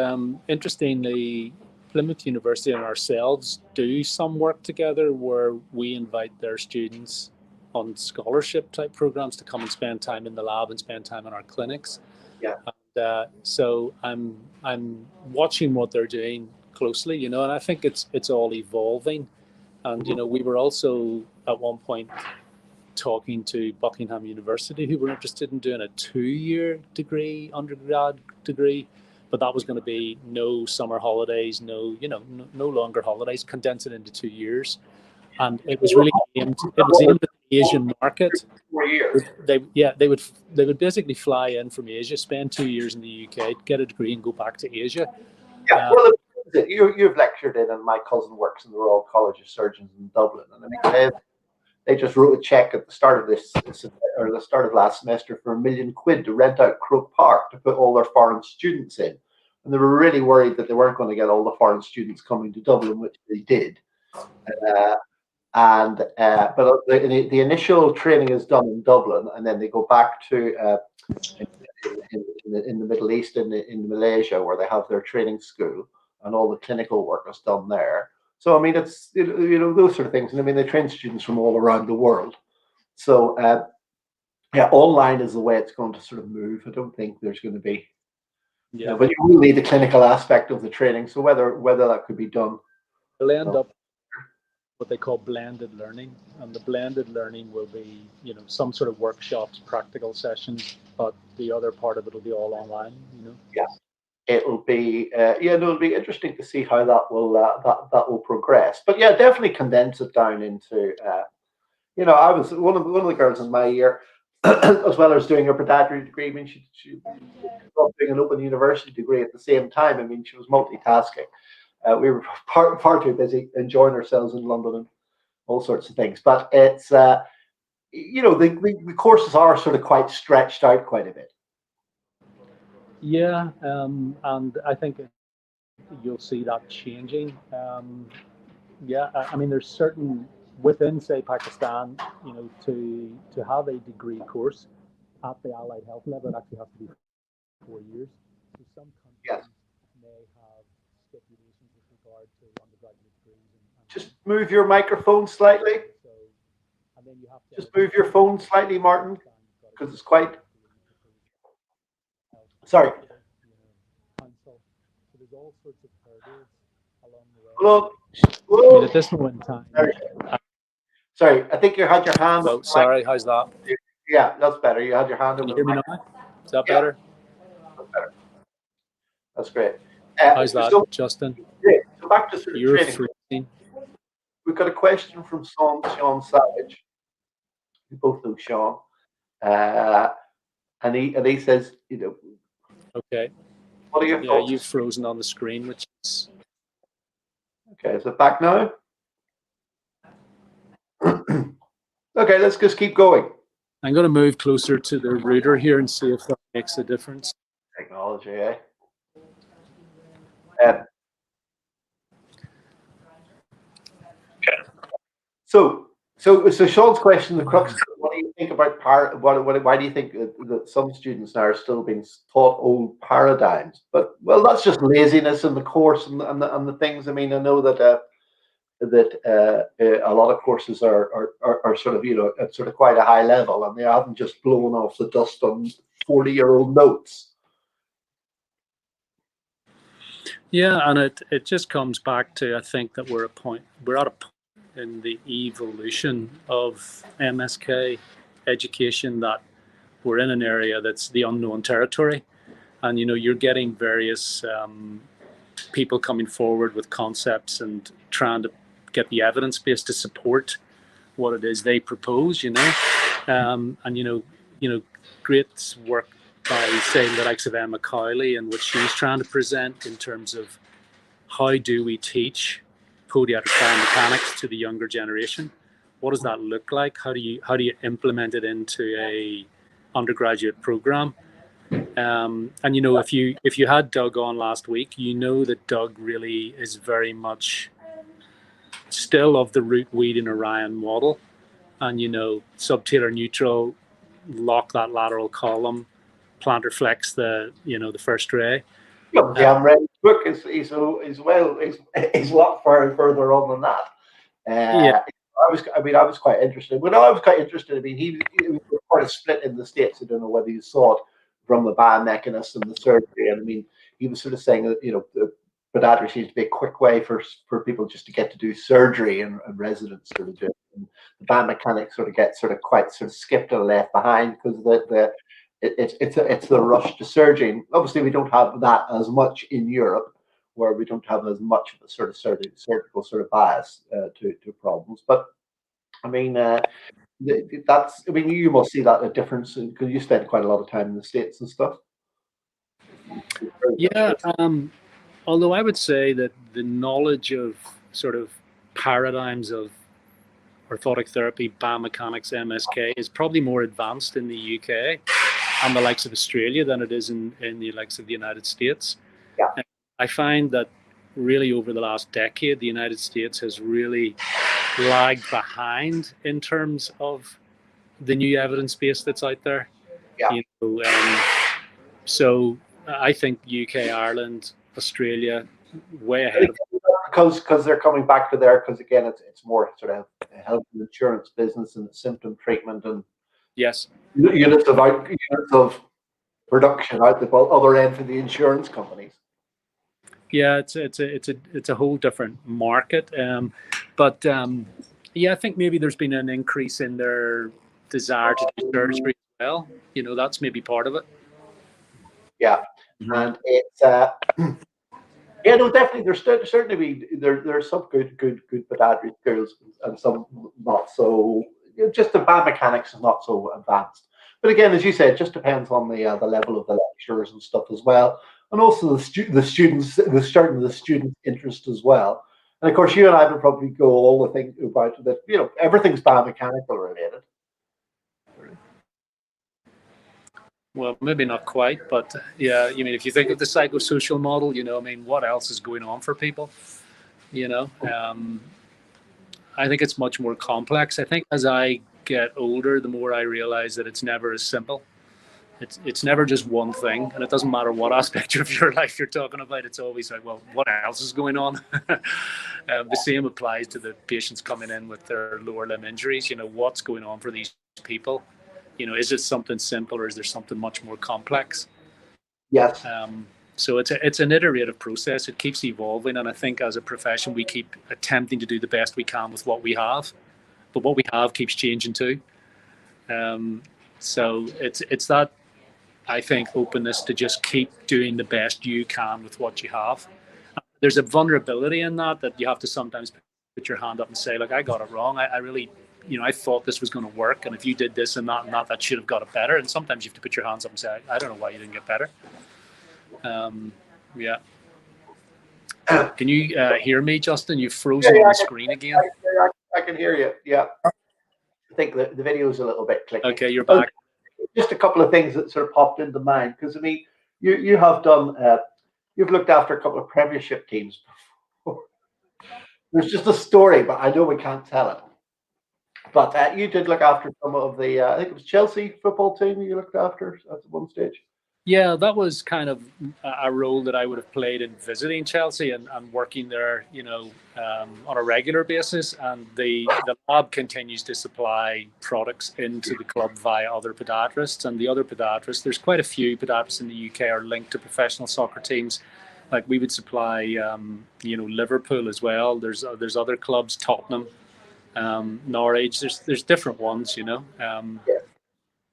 interestingly, Plymouth University and ourselves do some work together where we invite their students on scholarship type programs to come and spend time in the lab and spend time in our clinics. Yeah. And so I'm watching what they're doing closely, and I think it's all evolving. And we were also at one point talking to Buckingham University, who were interested in doing a 2-year degree, undergrad degree, but that was going to be no summer holidays, no longer holidays, condense it into 2 years. And it was really aimed at the Asian market. 4 years. They would basically fly in from Asia, spend 2 years in the UK, get a degree and go back to Asia. Yeah, well, you've lectured in, and my cousin works in the Royal College of Surgeons in Dublin, and I mean they just wrote a check at the start of the start of last semester for £1 million to rent out Croke Park to put all their foreign students in, and they were really worried that they weren't going to get all the foreign students coming to Dublin, which they did. But the initial training is done in Dublin, and then they go back to in the Middle East, in Malaysia, where they have their training school, and all the clinical work is done there. So I mean, it's those sort of things, and I mean they train students from all around the world. So online is the way it's going to sort of move. I don't think there's going to be, but you will need the clinical aspect of the training. So whether that could be done, they'll end up what they call blended learning, and the blended learning will be some sort of workshops, practical sessions, but the other part of it will be all online. Yeah, it'll be it'll be interesting to see how that will progress. But yeah, definitely condense it down into I was one of the girls in my year as well as doing her podiatry degree. I mean, she was doing an open university degree at the same time. I mean, she was multitasking. We were far too busy enjoying ourselves in London and all sorts of things. But it's the courses are sort of quite stretched out quite a bit. Yeah, and I think you'll see that changing. I mean, there's certain within, say, Pakistan, to have a degree course at the allied health level, it actually has to be 4 years. So some countries may have stipulations with regard to undergraduate degrees. Just move your microphone slightly. And then you have to just move your phone slightly, Martin, because it's quite. Sorry. So there's all sorts of hurdles along the way. Hello. I mean, at this moment in time. Sorry, I think you had your hand. Oh, sorry, how's that? Yeah, that's better. You had your hand. Can you hear me now? Is that better? That's better. That's great. How's that, Justin? Yeah, so back to sort of training. We've got a question from Sean Savage. We both know Sean. and he says, Okay. what are your Yeah, thoughts? you've frozen on the screen, which is Okay, is it back now? Okay, let's just keep going. I'm going to move closer to the router here and see if that makes a difference. Technology, eh? So Sean's question, the crux, what do you think about why do you think that some students now are still being taught old paradigms? But well, that's just laziness in the course and the things. I mean, I know that a lot of courses are sort of at sort of quite a high level, and they haven't just blown off the dust on 40-year-old notes. Yeah, and it just comes back to, I think that we're at a point in the evolution of MSK education that we're in an area that's the unknown territory, and you're getting various people coming forward with concepts and trying to get the evidence base to support what it is they propose, and great work by, say, the likes of Emma Cowley and what she's trying to present in terms of how do we teach podiatric biomechanics to the younger generation? What does that look like? How do you implement it into a undergraduate program? And if you had Doug on last week, that Doug really is very much still of the root weed Orion model, and subtalar neutral, lock that lateral column, plantar flex the first ray. Yeah, I'm read his book. He's a lot further on than that. Yeah. I was quite interested. When I was quite interested, I mean, he was quite a split in the States. I don't know whether you saw it from the biomechanist and the surgery. And I mean, he was sort of saying that the podiatry seems to be a quick way for people just to get to do surgery and residents sort of do it. And the biomechanics sort of get quite skipped and left behind because it's the rush to surgery. And obviously, we don't have that as much in Europe, where we don't have as much of a sort of surgical sort of bias to problems. But I mean, that's. I mean, you must see that a difference because you spend quite a lot of time in the States and stuff. Yeah. Although I would say that the knowledge of sort of paradigms of orthotic therapy, biomechanics, MSK is probably more advanced in the UK and the likes of Australia than it is in the likes of the United States. Yeah. And I find that really over the last decade, the United States has really lagged behind in terms of the new evidence base that's out there. Yeah. So I think UK, Ireland, Australia, way ahead of because they're coming back to there because again it's more sort of a health and insurance business and symptom treatment and yes units of production out the other end for the insurance companies. Yeah, it's a whole different market, but yeah, I think maybe there's been an increase in their desire to do surgery as well. That's maybe part of it. Yeah, and it's yeah, no, definitely. There's certainly there's some good podiatry skills and some not so. Just the biomechanics is not so advanced. But again, as you said, it just depends on the level of the lecturers and stuff as well, and also the students, the student interest as well. And of course, you and I would probably go all the things about that. Everything's biomechanical related. Well, maybe not quite, but yeah, if you think of the psychosocial model, what else is going on for people? I think it's much more complex. I think as I get older, the more I realize that it's never as simple. It's never just one thing, and it doesn't matter what aspect of your life you're talking about. It's always like, well, what else is going on? The same applies to the patients coming in with their lower limb injuries. What's going on for these people? Is it something simple or is there something much more complex? Yes. So it's an iterative process. It keeps evolving, and I think as a profession we keep attempting to do the best we can with what we have, but what we have keeps changing too. So it's that, I think, openness to just keep doing the best you can with what you have. There's a vulnerability in that you have to sometimes put your hand up and say, look, I got it wrong. I really I thought this was going to work, and if you did this and that, that should have got it better. And sometimes you have to put your hands up and say, I don't know why you didn't get better. Yeah. Can you hear me, Justin? You've frozen on the screen again. I can hear you. Yeah. I think the video is a little bit clicky. Okay, you're back. Just a couple of things that sort of popped into mind, because I mean, you have done, you've looked after a couple of Premiership teams before. There's just a story, but I know we can't tell it. But you did look after some of the, I think it was Chelsea football team you looked after at one stage. Yeah, that was kind of a role that I would have played in visiting Chelsea and working there, on a regular basis. And the lab continues to supply products into the club via other podiatrists. And the other podiatrists, there's quite a few podiatrists in the UK are linked to professional soccer teams. Like we would supply, Liverpool as well. There's other clubs, Tottenham, Norwich. There's different ones,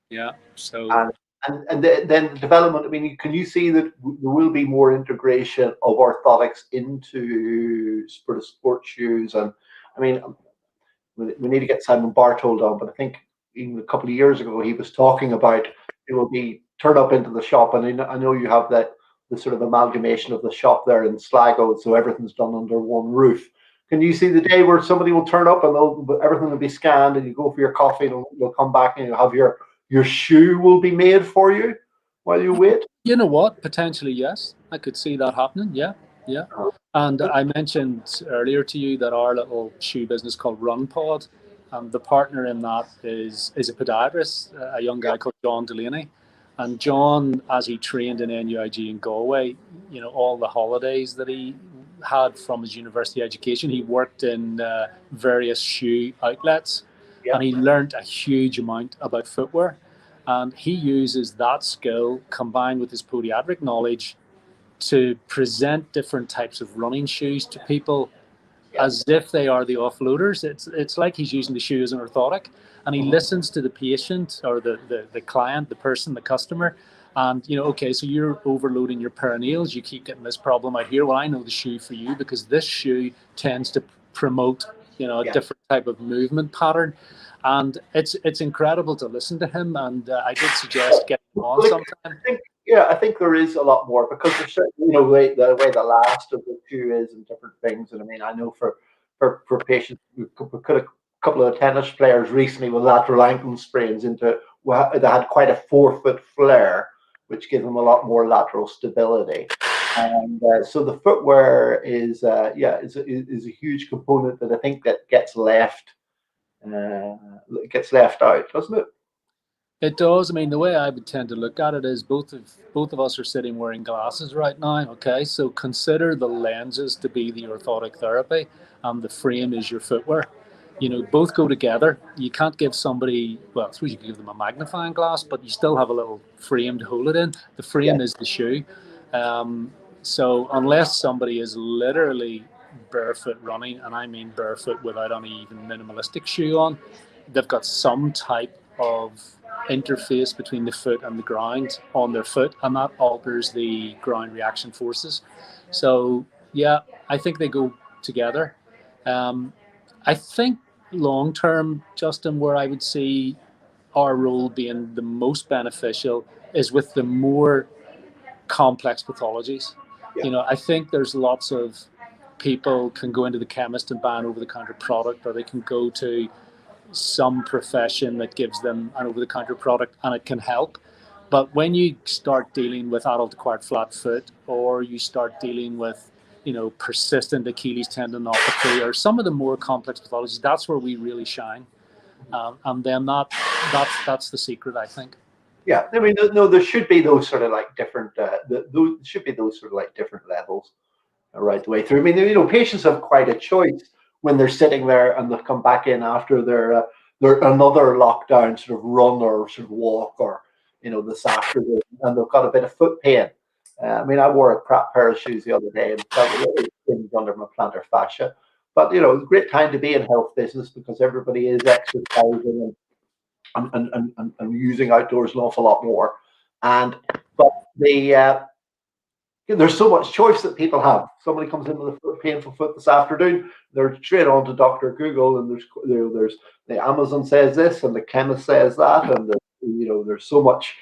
Yeah. So. And then development, I mean, can you see that there will be more integration of orthotics into sort of sports shoes? And I mean, we need to get Simon Bartold on, but I think even a couple of years ago, he was talking about it will be turn up into the shop. And I know you have the sort of amalgamation of the shop there in Sligo, so everything's done under one roof. Can you see the day where somebody will turn up and everything will be scanned and you go for your coffee and you'll come back and you'll have your shoe will be made for you while you wait? You know what? Potentially, yes. I could see that happening. Yeah. And I mentioned earlier to you that our little shoe business called RunPod, the partner in that is a podiatrist, a young guy called John Delaney. And John, as he trained in NUIG in Galway, all the holidays that he had from his university education, he worked in various shoe outlets. Yeah. And he learned a huge amount about footwear, and he uses that skill combined with his podiatric knowledge to present different types of running shoes to people as if they are the offloaders. It's like he's using the shoe as an orthotic, and he listens to the patient or the client, the person, the customer, and okay, so you're overloading your peroneals, you keep getting this problem out here. Well, I know the shoe for you because this shoe tends to promote a different type of movement pattern, and it's incredible to listen to him. And I did suggest getting him on sometime. I think there is a lot more, because there's certain, the way the last of the shoe is and different things. And I mean, I know for patients, we could a couple of tennis players recently with lateral ankle sprains they had quite a 4-foot flare, which gave them a lot more lateral stability. And so the footwear is a huge component that I think that gets left out, doesn't it? It does. I mean, the way I would tend to look at it is both of us are sitting wearing glasses right now. Okay, so consider the lenses to be the orthotic therapy, and the frame is your footwear. Both go together. You can't give somebody, well, I suppose you can give them a magnifying glass, but you still have a little frame to hold it in. The frame is the shoe. So unless somebody is literally barefoot running, and I mean barefoot without any even minimalistic shoe on, they've got some type of interface between the foot and the ground on their foot, and that alters the ground reaction forces. So yeah, I think they go together. I think long term, Justin, where I would see our role being the most beneficial is with the more complex pathologies. I think there's lots of people can go into the chemist and buy an over-the-counter product, or they can go to some profession that gives them an over-the-counter product, and it can help. But when you start dealing with adult acquired flat foot, or you start dealing with persistent Achilles tendinopathy, or some of the more complex pathologies, that's where we really shine. And then that's the secret, I think. Yeah, I mean, no, there should be those sort of like different, different levels right the way through. I mean, patients have quite a choice when they're sitting there and they'll come back in after their another lockdown sort of run or sort of walk, or this afternoon, and they've got a bit of foot pain. I mean, I wore a crap pair of shoes the other day and felt a little things under my plantar fascia. But great time to be in health business, because everybody is exercising and using outdoors an awful lot more. But the there's so much choice that people have. Somebody comes in with a painful foot this afternoon, they're straight on to Dr. Google, and there's the Amazon says this, and the chemist says that, and there's so much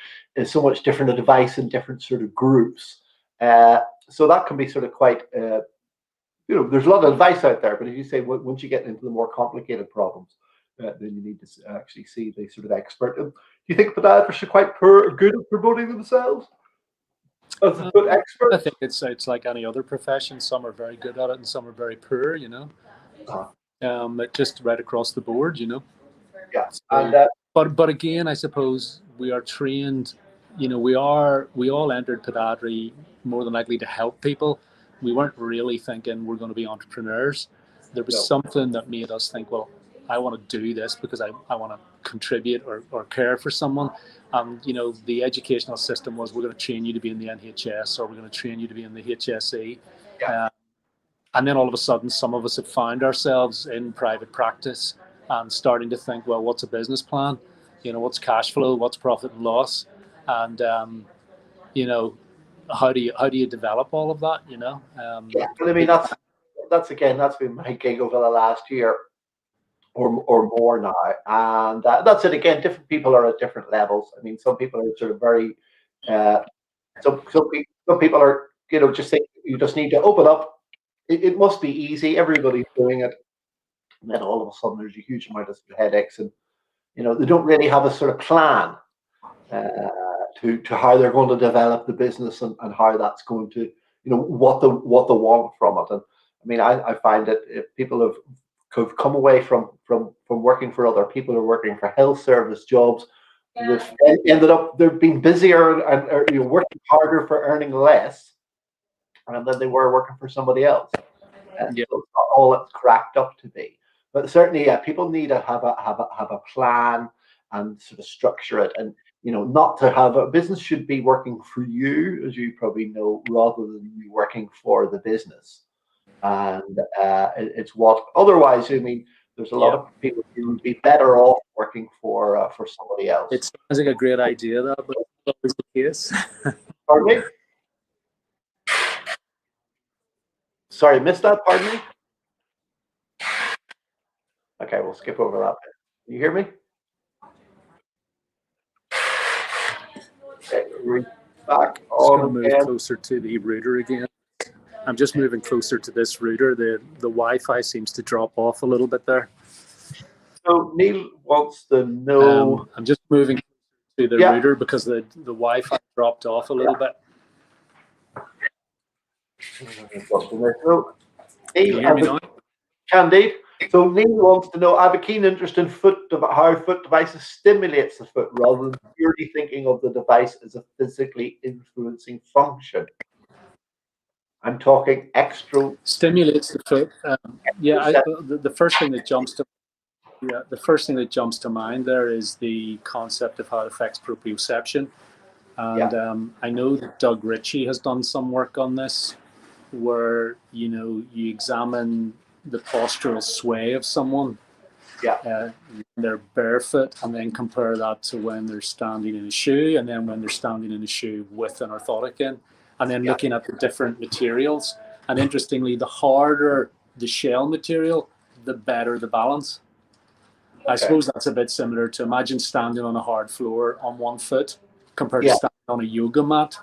different advice in different sort of groups. So that can be sort of quite, there's a lot of advice out there, but as you say, once you get into the more complicated problems, then you need to actually see the sort of expert. And do you think podiatrists are quite good at promoting themselves as a foot expert? I think it's like any other profession. Some are very good at it, and some are very poor. Just right across the board. Yeah. So, but again, I suppose we are trained. We all entered podiatry more than likely to help people. We weren't really thinking we're going to be entrepreneurs. There was something that made us think, well, I want to do this because I want to contribute or care for someone. The educational system was, we're going to train you to be in the NHS, or we're going to train you to be in the HSE. Yeah. And then all of a sudden, some of us have found ourselves in private practice and starting to think, well, what's a business plan? What's cash flow? What's profit and loss? And, how do you develop all of that? Yeah, but I mean, that's been my gig over the last year or more now, and that's it again. Different people are at different levels. I mean, some people are sort of very, some people are, just think you just need to open up. It must be easy. Everybody's doing it, and then all of a sudden there's a huge amount of headaches, and they don't really have a sort of plan to how they're going to develop the business and how that's going to, what they want from it. And I mean, I find that if people have come away from working for other people or working for health service jobs, they've ended up, they've been busier and working harder for earning less than they were working for somebody else. So it's not all it's cracked up to be. But certainly, people need to have a plan and sort of structure it, and not to have a business should be working for you, as you probably know, rather than you working for the business. And it's what otherwise, I mean, there's a lot of people who would be better off working for somebody else. It sounds like a great idea, though, but it's not always the case. Pardon me? Sorry, missed that. Pardon me. Okay, we'll skip over that bit. You hear me? Okay, we're back on again. Move closer to the router again. I'm just moving closer to this router. The Wi-Fi seems to drop off a little bit there. So Neil wants to know. I'm just moving to the router because the Wi-Fi dropped off a little bit. Candide. So Neil wants to know, I have a keen interest in how foot devices stimulates the foot rather than purely thinking of the device as a physically influencing function. I'm talking extra stimulates the foot. The first thing that jumps to mind there is the concept of how it affects proprioception. And I know that Doug Ritchie has done some work on this, where you examine the postural sway of someone when they're barefoot, and then compare that to when they're standing in a shoe, and then when they're standing in a shoe with an orthotic in, and then looking at the different materials. And interestingly, the harder the shell material, the better the balance. I suppose that's a bit similar to, imagine standing on a hard floor on one foot compared to standing on a yoga mat.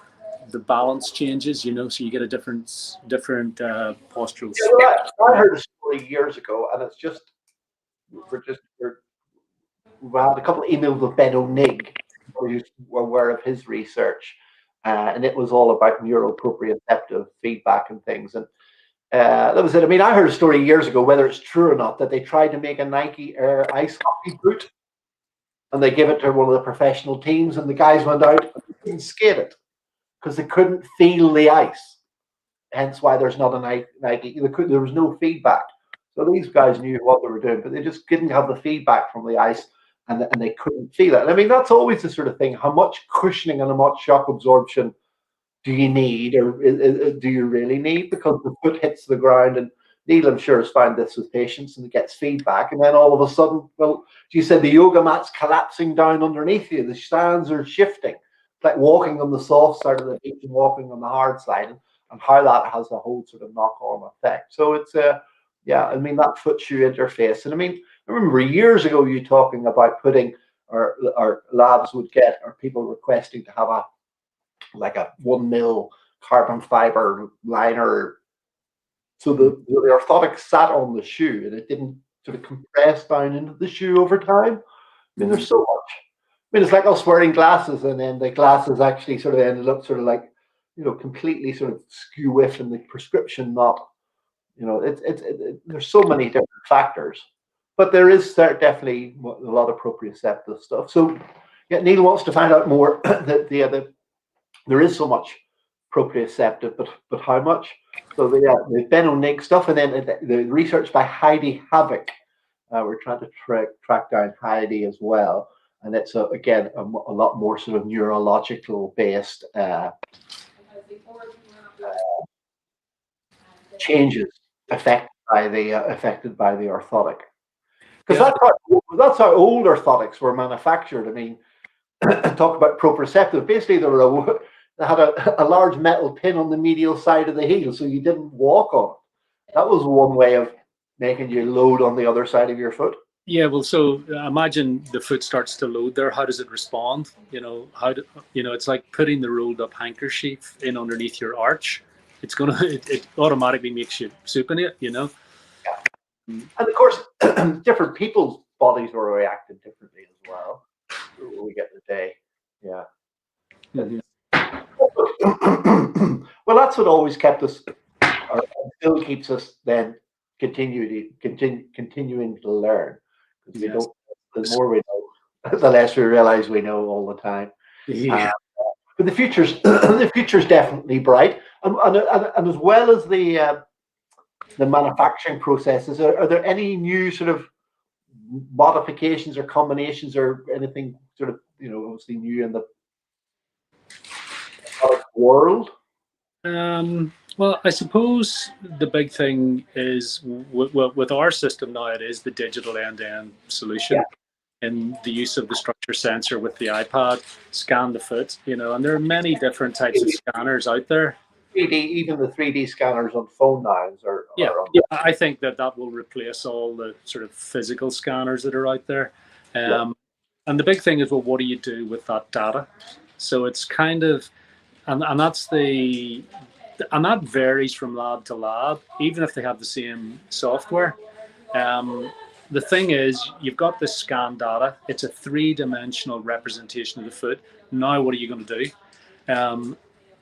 The balance changes, so you get a different postural. I heard a story years ago, and it's just we had a couple of emails with Ben O'Nig, who were aware of his research, and it was all about neuroproprioceptive feedback and things. And that was it. I mean, I heard a story years ago, whether it's true or not, that they tried to make a Nike Air ice hockey boot, and they gave it to one of the professional teams, and the guys went out and couldn't skate it because they couldn't feel the ice. Hence why there's not a Nike. There was no feedback. So these guys knew what they were doing, but they just didn't have the feedback from the ice, and they couldn't feel it. And I mean, that's always the sort of thing. How much cushioning and how much shock absorption do you need, or do you really need? Because the foot hits the ground, and Neil, I'm sure, has found this with patients, and it gets feedback, and then all of a sudden, well, you said the yoga mat's collapsing down underneath you. The stands are shifting. It's like walking on the soft side of the beach and walking on the hard side. And and how that has a whole sort of knock-on effect. So it's yeah, I mean, that foot shoe interface. And I mean, I remember years ago you talking about putting, or labs would get, or people requesting to have a, like a 1 mil carbon fiber liner. So the orthotic sat on the shoe and it didn't sort of compress down into the shoe over time. I mean, there's so much. I mean, it's like us wearing glasses, and then the glasses actually sort of ended up sort of like, you know, completely sort of skew with, and the prescription not, you know, there's so many different factors, but there is definitely a lot of proprioceptive stuff. So yeah, Neil wants to find out more that there is so much proprioceptive, but how much? So the Benonic stuff, and then the research by Heidi Havoc. We're trying to track down Heidi as well, and it's again a lot more sort of neurological based changes affected by the orthotic, because that's how old orthotics were manufactured. I mean, talk about proprioceptive. Basically, they had a large metal pin on the medial side of the heel, so you didn't walk on it. That was one way of making you load on the other side of your foot. Yeah, well, so imagine the foot starts to load there. How does it respond? You know, it's like putting the rolled up handkerchief in underneath your arch. It's it automatically makes you supinate, you know. Yeah. And of course, different people's bodies were reacting differently as well. We get the day, yeah. Mm-hmm. Well, that's what always kept us, or still keeps us then continuing to learn. Because we don't, the more we know, the less we realize we know all the time. Yeah. But the future's definitely bright, and as well as the manufacturing processes, are there any new sort of modifications or combinations or anything sort of, you know, obviously new in the world? Well, I suppose the big thing is with our system now, it is the digital end-to-end solution. And the use of the structure sensor with the iPad, scan the foot, you know, and there are many different types of scanners out there. 3D, even the 3D scanners on phone lines are I think that will replace all the sort of physical scanners that are out there. And the big thing is, well, what do you do with that data? So it's kind of, and that varies from lab to lab, even if they have the same software. The thing is, you've got this scan data. It's a 3-dimensional representation of the foot. Now, what are you going to do?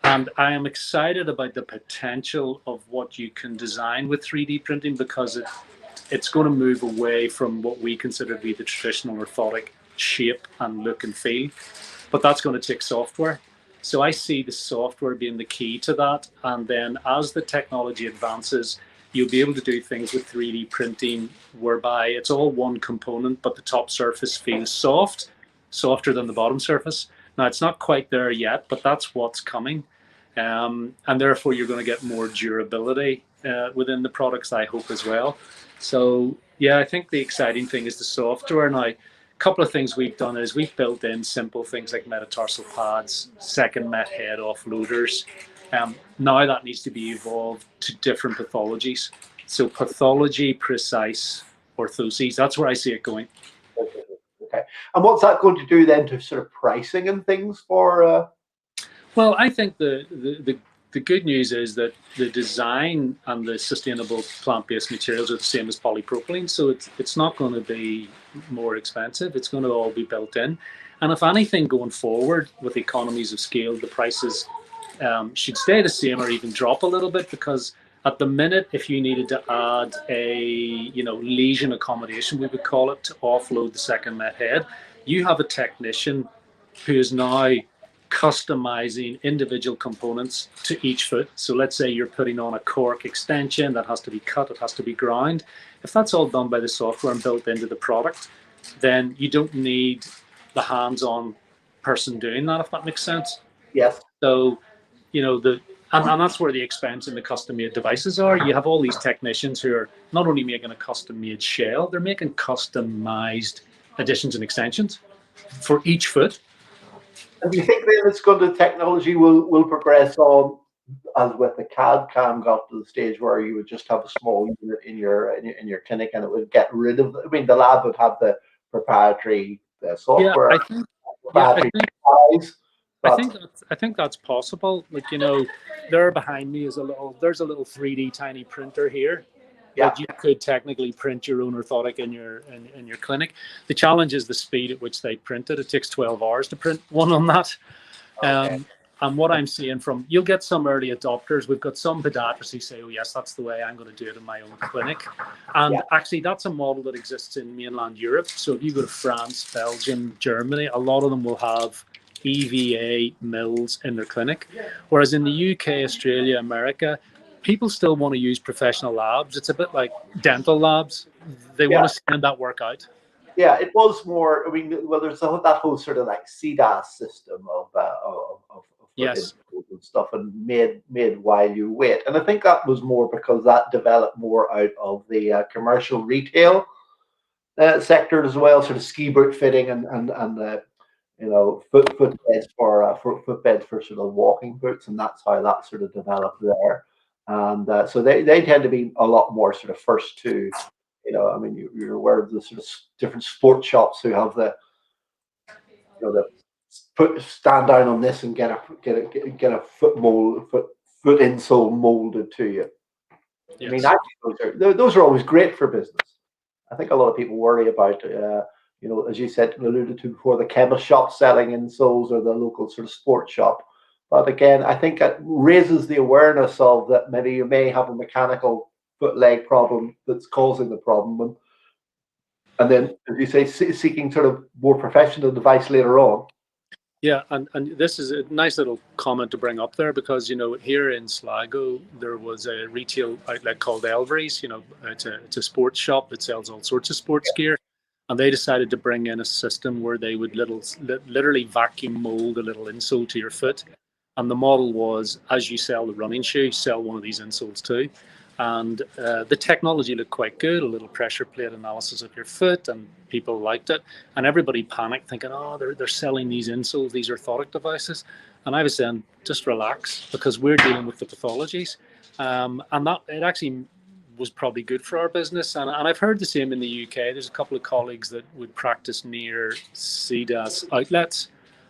And I am excited about the potential of what you can design with 3D printing, because it's going to move away from what we consider to be the traditional orthotic shape and look and feel. But that's going to take software. So I see the software being the key to that. And then as the technology advances, you'll be able to do things with 3D printing whereby it's all one component, but the top surface feels softer than the bottom surface. Now, it's not quite there yet, but that's what's coming. And therefore, you're going to get more durability within the products, I hope, as well. So, yeah, I think the exciting thing is the software. Now, a couple of things we've done is we've built in simple things like metatarsal pads, second met head offloaders. Now that needs to be evolved to different pathologies. So pathology precise orthoses, that's where I see it going. Okay. And what's that going to do then to sort of pricing and things for? Well, I think the good news is that the design and the sustainable plant-based materials are the same as polypropylene. So it's not going to be more expensive. It's going to all be built in. And if anything, going forward with economies of scale, the prices should stay the same or even drop a little bit, because at the minute, if you needed to add a lesion accommodation, we would call it, to offload the second met head, you have a technician who is now customizing individual components to each foot. So let's say you're putting on a cork extension that has to be cut, it has to be ground. If that's all done by the software and built into the product, then you don't need the hands-on person doing that, if that makes sense. Yes. So, and that's where the expense in the custom-made devices are. You have all these technicians who are not only making a custom-made shell, they're making customized additions and extensions for each foot. And do you think then technology will progress on as with the CAD cam, got to the stage where you would just have a small unit in your clinic, and it would get rid of. I mean, the lab would have the proprietary software. Yeah, proprietary size, I think that's possible. Like, you know, there behind me is there's a little 3D tiny printer here. Yeah. That you could technically print your own orthotic in your clinic. The challenge is the speed at which they print it. It takes 12 hours to print one on that. Okay. And what I'm seeing you'll get some early adopters. We've got some podiatrists who say, oh yes, that's the way I'm going to do it in my own clinic. And actually that's a model that exists in mainland Europe. So if you go to France, Belgium, Germany, a lot of them will have EVA mills in their clinic. Whereas in the UK, Australia, America, people still want to use professional labs. It's a bit like dental labs. They want to send that work out. Yeah, it was more. I mean, well, there's that whole sort of like CDAS system of yes, and stuff, and made while you wait. And I think that was more because that developed more out of the commercial retail sector as well, sort of ski boot fitting and you know, foot beds for foot beds for sort of walking boots, and that's how that sort of developed there. And so they tend to be a lot more sort of first to, you know, I mean, you're aware of the sort of different sports shops who have the, you know, stand down on this and get a foot insole molded to you. Yes. I mean, actually, those are always great for business. I think a lot of people worry about, you know, as you said, alluded to before, the chemist shop selling insoles or the local sort of sports shop. But again, I think it raises the awareness of that maybe you may have a mechanical foot leg problem that's causing the problem, and then, as you say, seeking sort of more professional advice later on. Yeah, and this is a nice little comment to bring up there, because, you know, here in Sligo there was a retail outlet called Elvery's. You know, it's a sports shop that sells all sorts of sports gear, and they decided to bring in a system where they would literally vacuum mold a little insole to your foot. And the model was, as you sell the running shoe, sell one of these insoles too. And the technology looked quite good, a little pressure plate analysis of your foot, and people liked it. And everybody panicked, thinking, oh, they're selling these insoles, these orthotic devices. And I was saying, just relax, because we're dealing with the pathologies. And that it actually was probably good for our business. And I've heard the same in the UK. There's a couple of colleagues that would practice near CDAS outlets.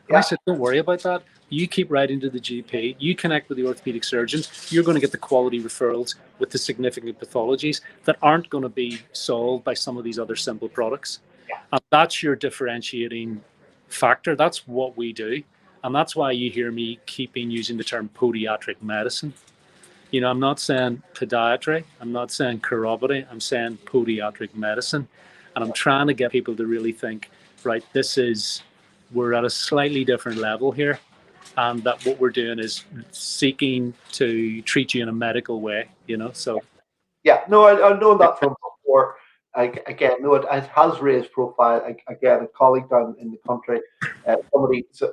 And I said, don't worry about that. You keep writing to the GP, you connect with the orthopedic surgeon, you're going to get the quality referrals with the significant pathologies that aren't going to be solved by some of these other simple products. And that's your differentiating factor. That's what we do. And that's why you hear me keeping using the term podiatric medicine. You know, I'm not saying podiatry, I'm not saying chiropody, I'm saying podiatric medicine. And I'm trying to get people to really think, right, we're at a slightly different level here. And that what we're doing is seeking to treat you in a medical way, you know. So, yeah, no, I know that from before. Again, no, it has raised profile. Again, a colleague down in the country,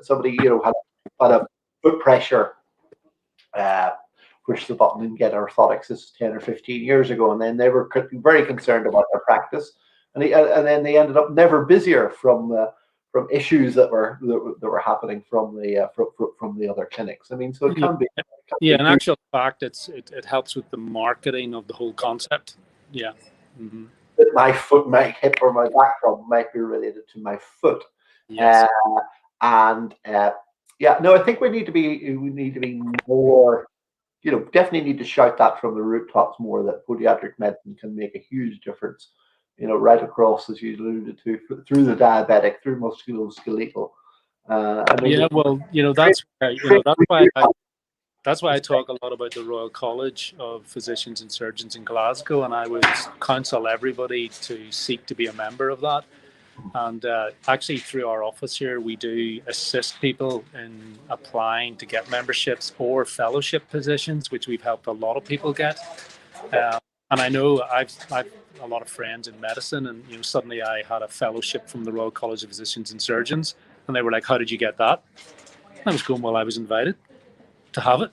somebody, you know, had a foot pressure, push the button and get orthotics. This is 10 or 15 years ago, and then they were very concerned about their practice, and then they ended up never busier from issues that were happening from the other clinics. I mean, so it can be. Yeah, in actual fact, it helps with the marketing of the whole concept. Yeah. Mm-hmm. My foot, my hip, or my back problem might be related to my foot. Yes. Yeah, no, I think we need to be more. You know, definitely need to shout that from the rooftops more, that podiatric medicine can make a huge difference. You know, right across, as you alluded to, through the diabetic, through musculoskeletal. I mean, yeah, well, you know, that's why I talk a lot about the Royal College of Physicians and Surgeons in Glasgow, and I would counsel everybody to seek to be a member of that. And actually, through our office here, we do assist people in applying to get memberships or fellowship positions, which we've helped a lot of people get. And I know I've a lot of friends in medicine, and, you know, suddenly I had a fellowship from the Royal College of Physicians and Surgeons, and they were like, how did you get that? I was going, well, I was invited to have it.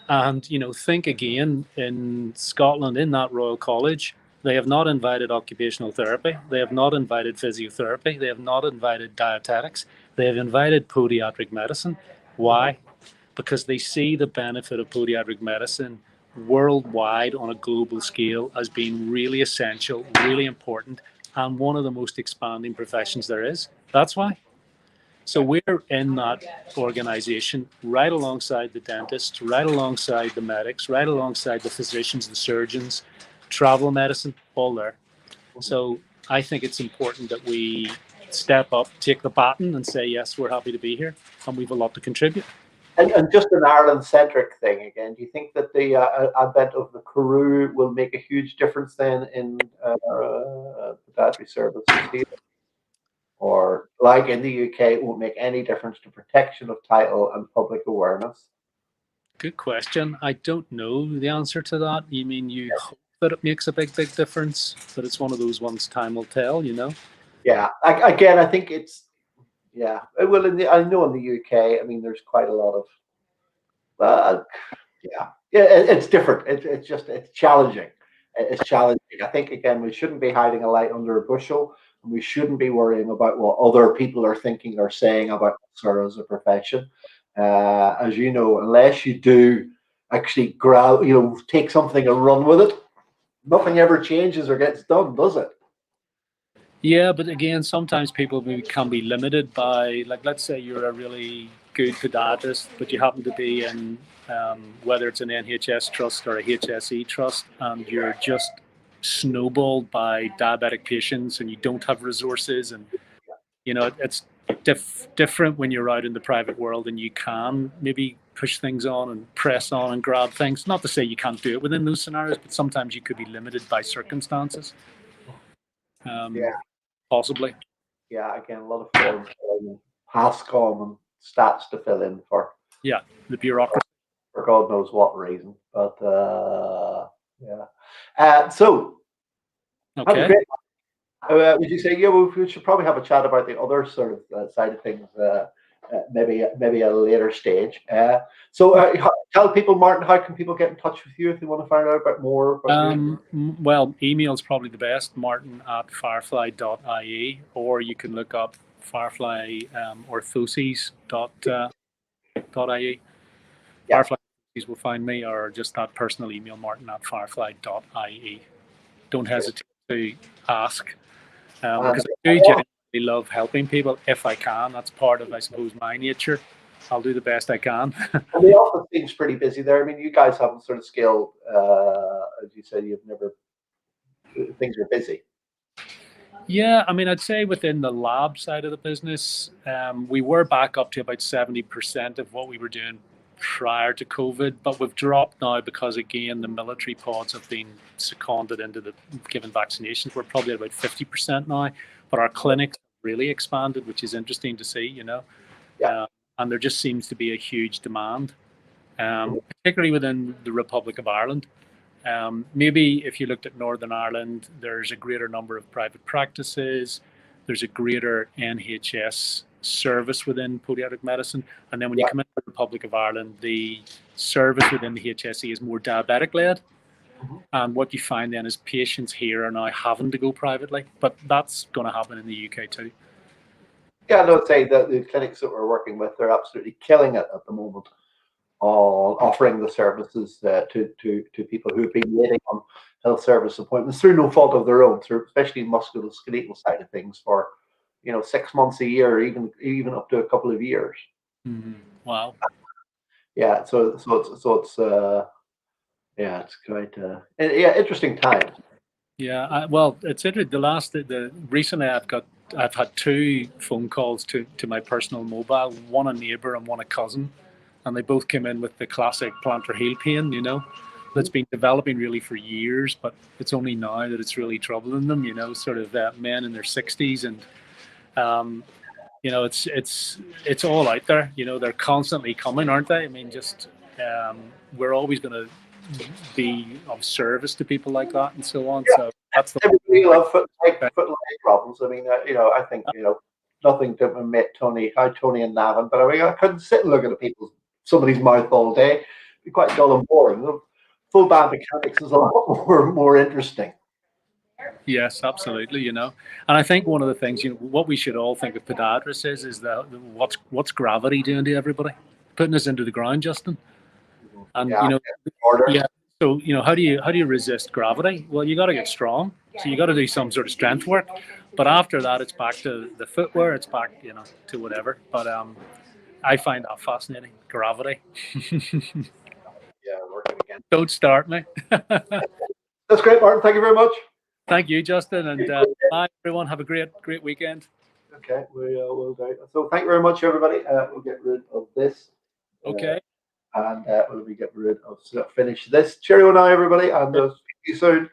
And, you know, think again, in Scotland, in that Royal College, they have not invited occupational therapy, they have not invited physiotherapy, they have not invited dietetics, they have invited podiatric medicine. Why? because they see the benefit of podiatric medicine worldwide on a global scale as being really essential, really important, and one of the most expanding professions there is. That's why. So we're in that organization right alongside the dentists, right alongside the medics, right alongside the physicians, the surgeons, travel medicine, all there. So I think it's important that we step up, take the baton and say, yes, we're happy to be here and we've a lot to contribute. And just an Ireland-centric thing again, do you think that the advent of the thru will make a huge difference then in podiatry services here? Or like in the UK, it won't make any difference to protection of title and public awareness? Good question. I don't know the answer to that. You mean you hope that it makes a big difference, but it's one of those ones time will tell, you know? Yeah, again, I think it's, yeah. Well, I know in the UK, I mean, there's quite a lot of, yeah, it's different. It's challenging. It's challenging. I think, again, we shouldn't be hiding a light under a bushel. And we shouldn't be worrying about what other people are thinking or saying about us or as a profession. As you know, unless you do actually take something and run with it, nothing ever changes or gets done, does it? Yeah, but again, sometimes people can be limited by, like, let's say you're a really good podiatrist, but you happen to be in, whether it's an NHS trust or a HSE trust, and you're just snowballed by diabetic patients and you don't have resources. And, you know, it's different when you're out in the private world and you can maybe push things on and press on and grab things. Not to say you can't do it within those scenarios, but sometimes you could be limited by circumstances. Yeah. Possibly. Yeah, again, a lot of forms, PASCOM and stats to fill in for. Yeah, the bureaucracy. For God knows what reason, but yeah. So, okay. Would you say, yeah, we should probably have a chat about the other sort of side of things, maybe at a later stage. So, tell people, Martin, how can people get in touch with you if they want to find out about more? Well, email is probably the best, martin@firefly.ie, or you can look up Firefly Orthoses.ie. Yeah. Firefly Orthoses will find me, or just that personal email, martin@firefly.ie. Don't hesitate to ask, because I do genuinely love helping people if I can. That's part of, I suppose, my nature. I'll do the best I can. And the office seems pretty busy there. I mean, you guys haven't sort of scaled, as you said, things are busy. Yeah, I mean, I'd say within the lab side of the business, we were back up to about 70% of what we were doing prior to COVID, but we've dropped now because, again, the military pods have been seconded into the given vaccinations. We're probably at about 50% now, but our clinics really expanded, which is interesting to see, you know. Yeah. And there just seems to be a huge demand, particularly within the Republic of Ireland. Maybe if you looked at Northern Ireland, there's a greater number of private practices, there's a greater NHS service within podiatric medicine, and then when you come into the Republic of Ireland, the service within the HSE is more diabetic led. And what you find then is patients here are now having to go privately, but that's going to happen in the UK too. Yeah, I would say that the clinics that we're working with, they're absolutely killing it at the moment on offering the services to people who have been waiting on health service appointments through no fault of their own, especially musculoskeletal side of things, for 6 months, a year, even up to a couple of years. Mm-hmm. Wow. Yeah, so it's it's quite interesting times. Yeah, well, it's interesting. Recently I've had 2 phone calls to my personal mobile, one a neighbour and one a cousin, and they both came in with the classic plantar heel pain, that's been developing really for years, but it's only now that it's really troubling them, sort of men in their 60s, and it's all out there, they're constantly coming, aren't they? I mean, just we're always going to be of service to people like that and so on. So that's everybody loves foot and leg problems. I mean, I think nothing to admit Tony and Navin, but I mean, I couldn't sit and look at somebody's mouth all day. It'd be quite dull and boring. Full biomechanics is a lot more interesting. Yes, absolutely. And I think one of the things, what we should all think of podiatrists is that what's gravity doing to everybody? putting us into the ground, Justin. And Yeah, you know, order. yeah. So you know, how do you resist gravity? Well, you got to get strong. So you got to do some sort of strength work. But after that, it's back to the footwear. It's back, you know, to whatever. But I find that fascinating. Gravity. Yeah, working again. Don't start me. That's great, Martin. Thank you very much. Thank you, Justin, and bye, everyone. Have a great weekend. Okay, we will do. So thank you very much, everybody. We'll get rid of this. Okay. And we'll get rid of finish this. Cheerio now, everybody, and speak to you soon.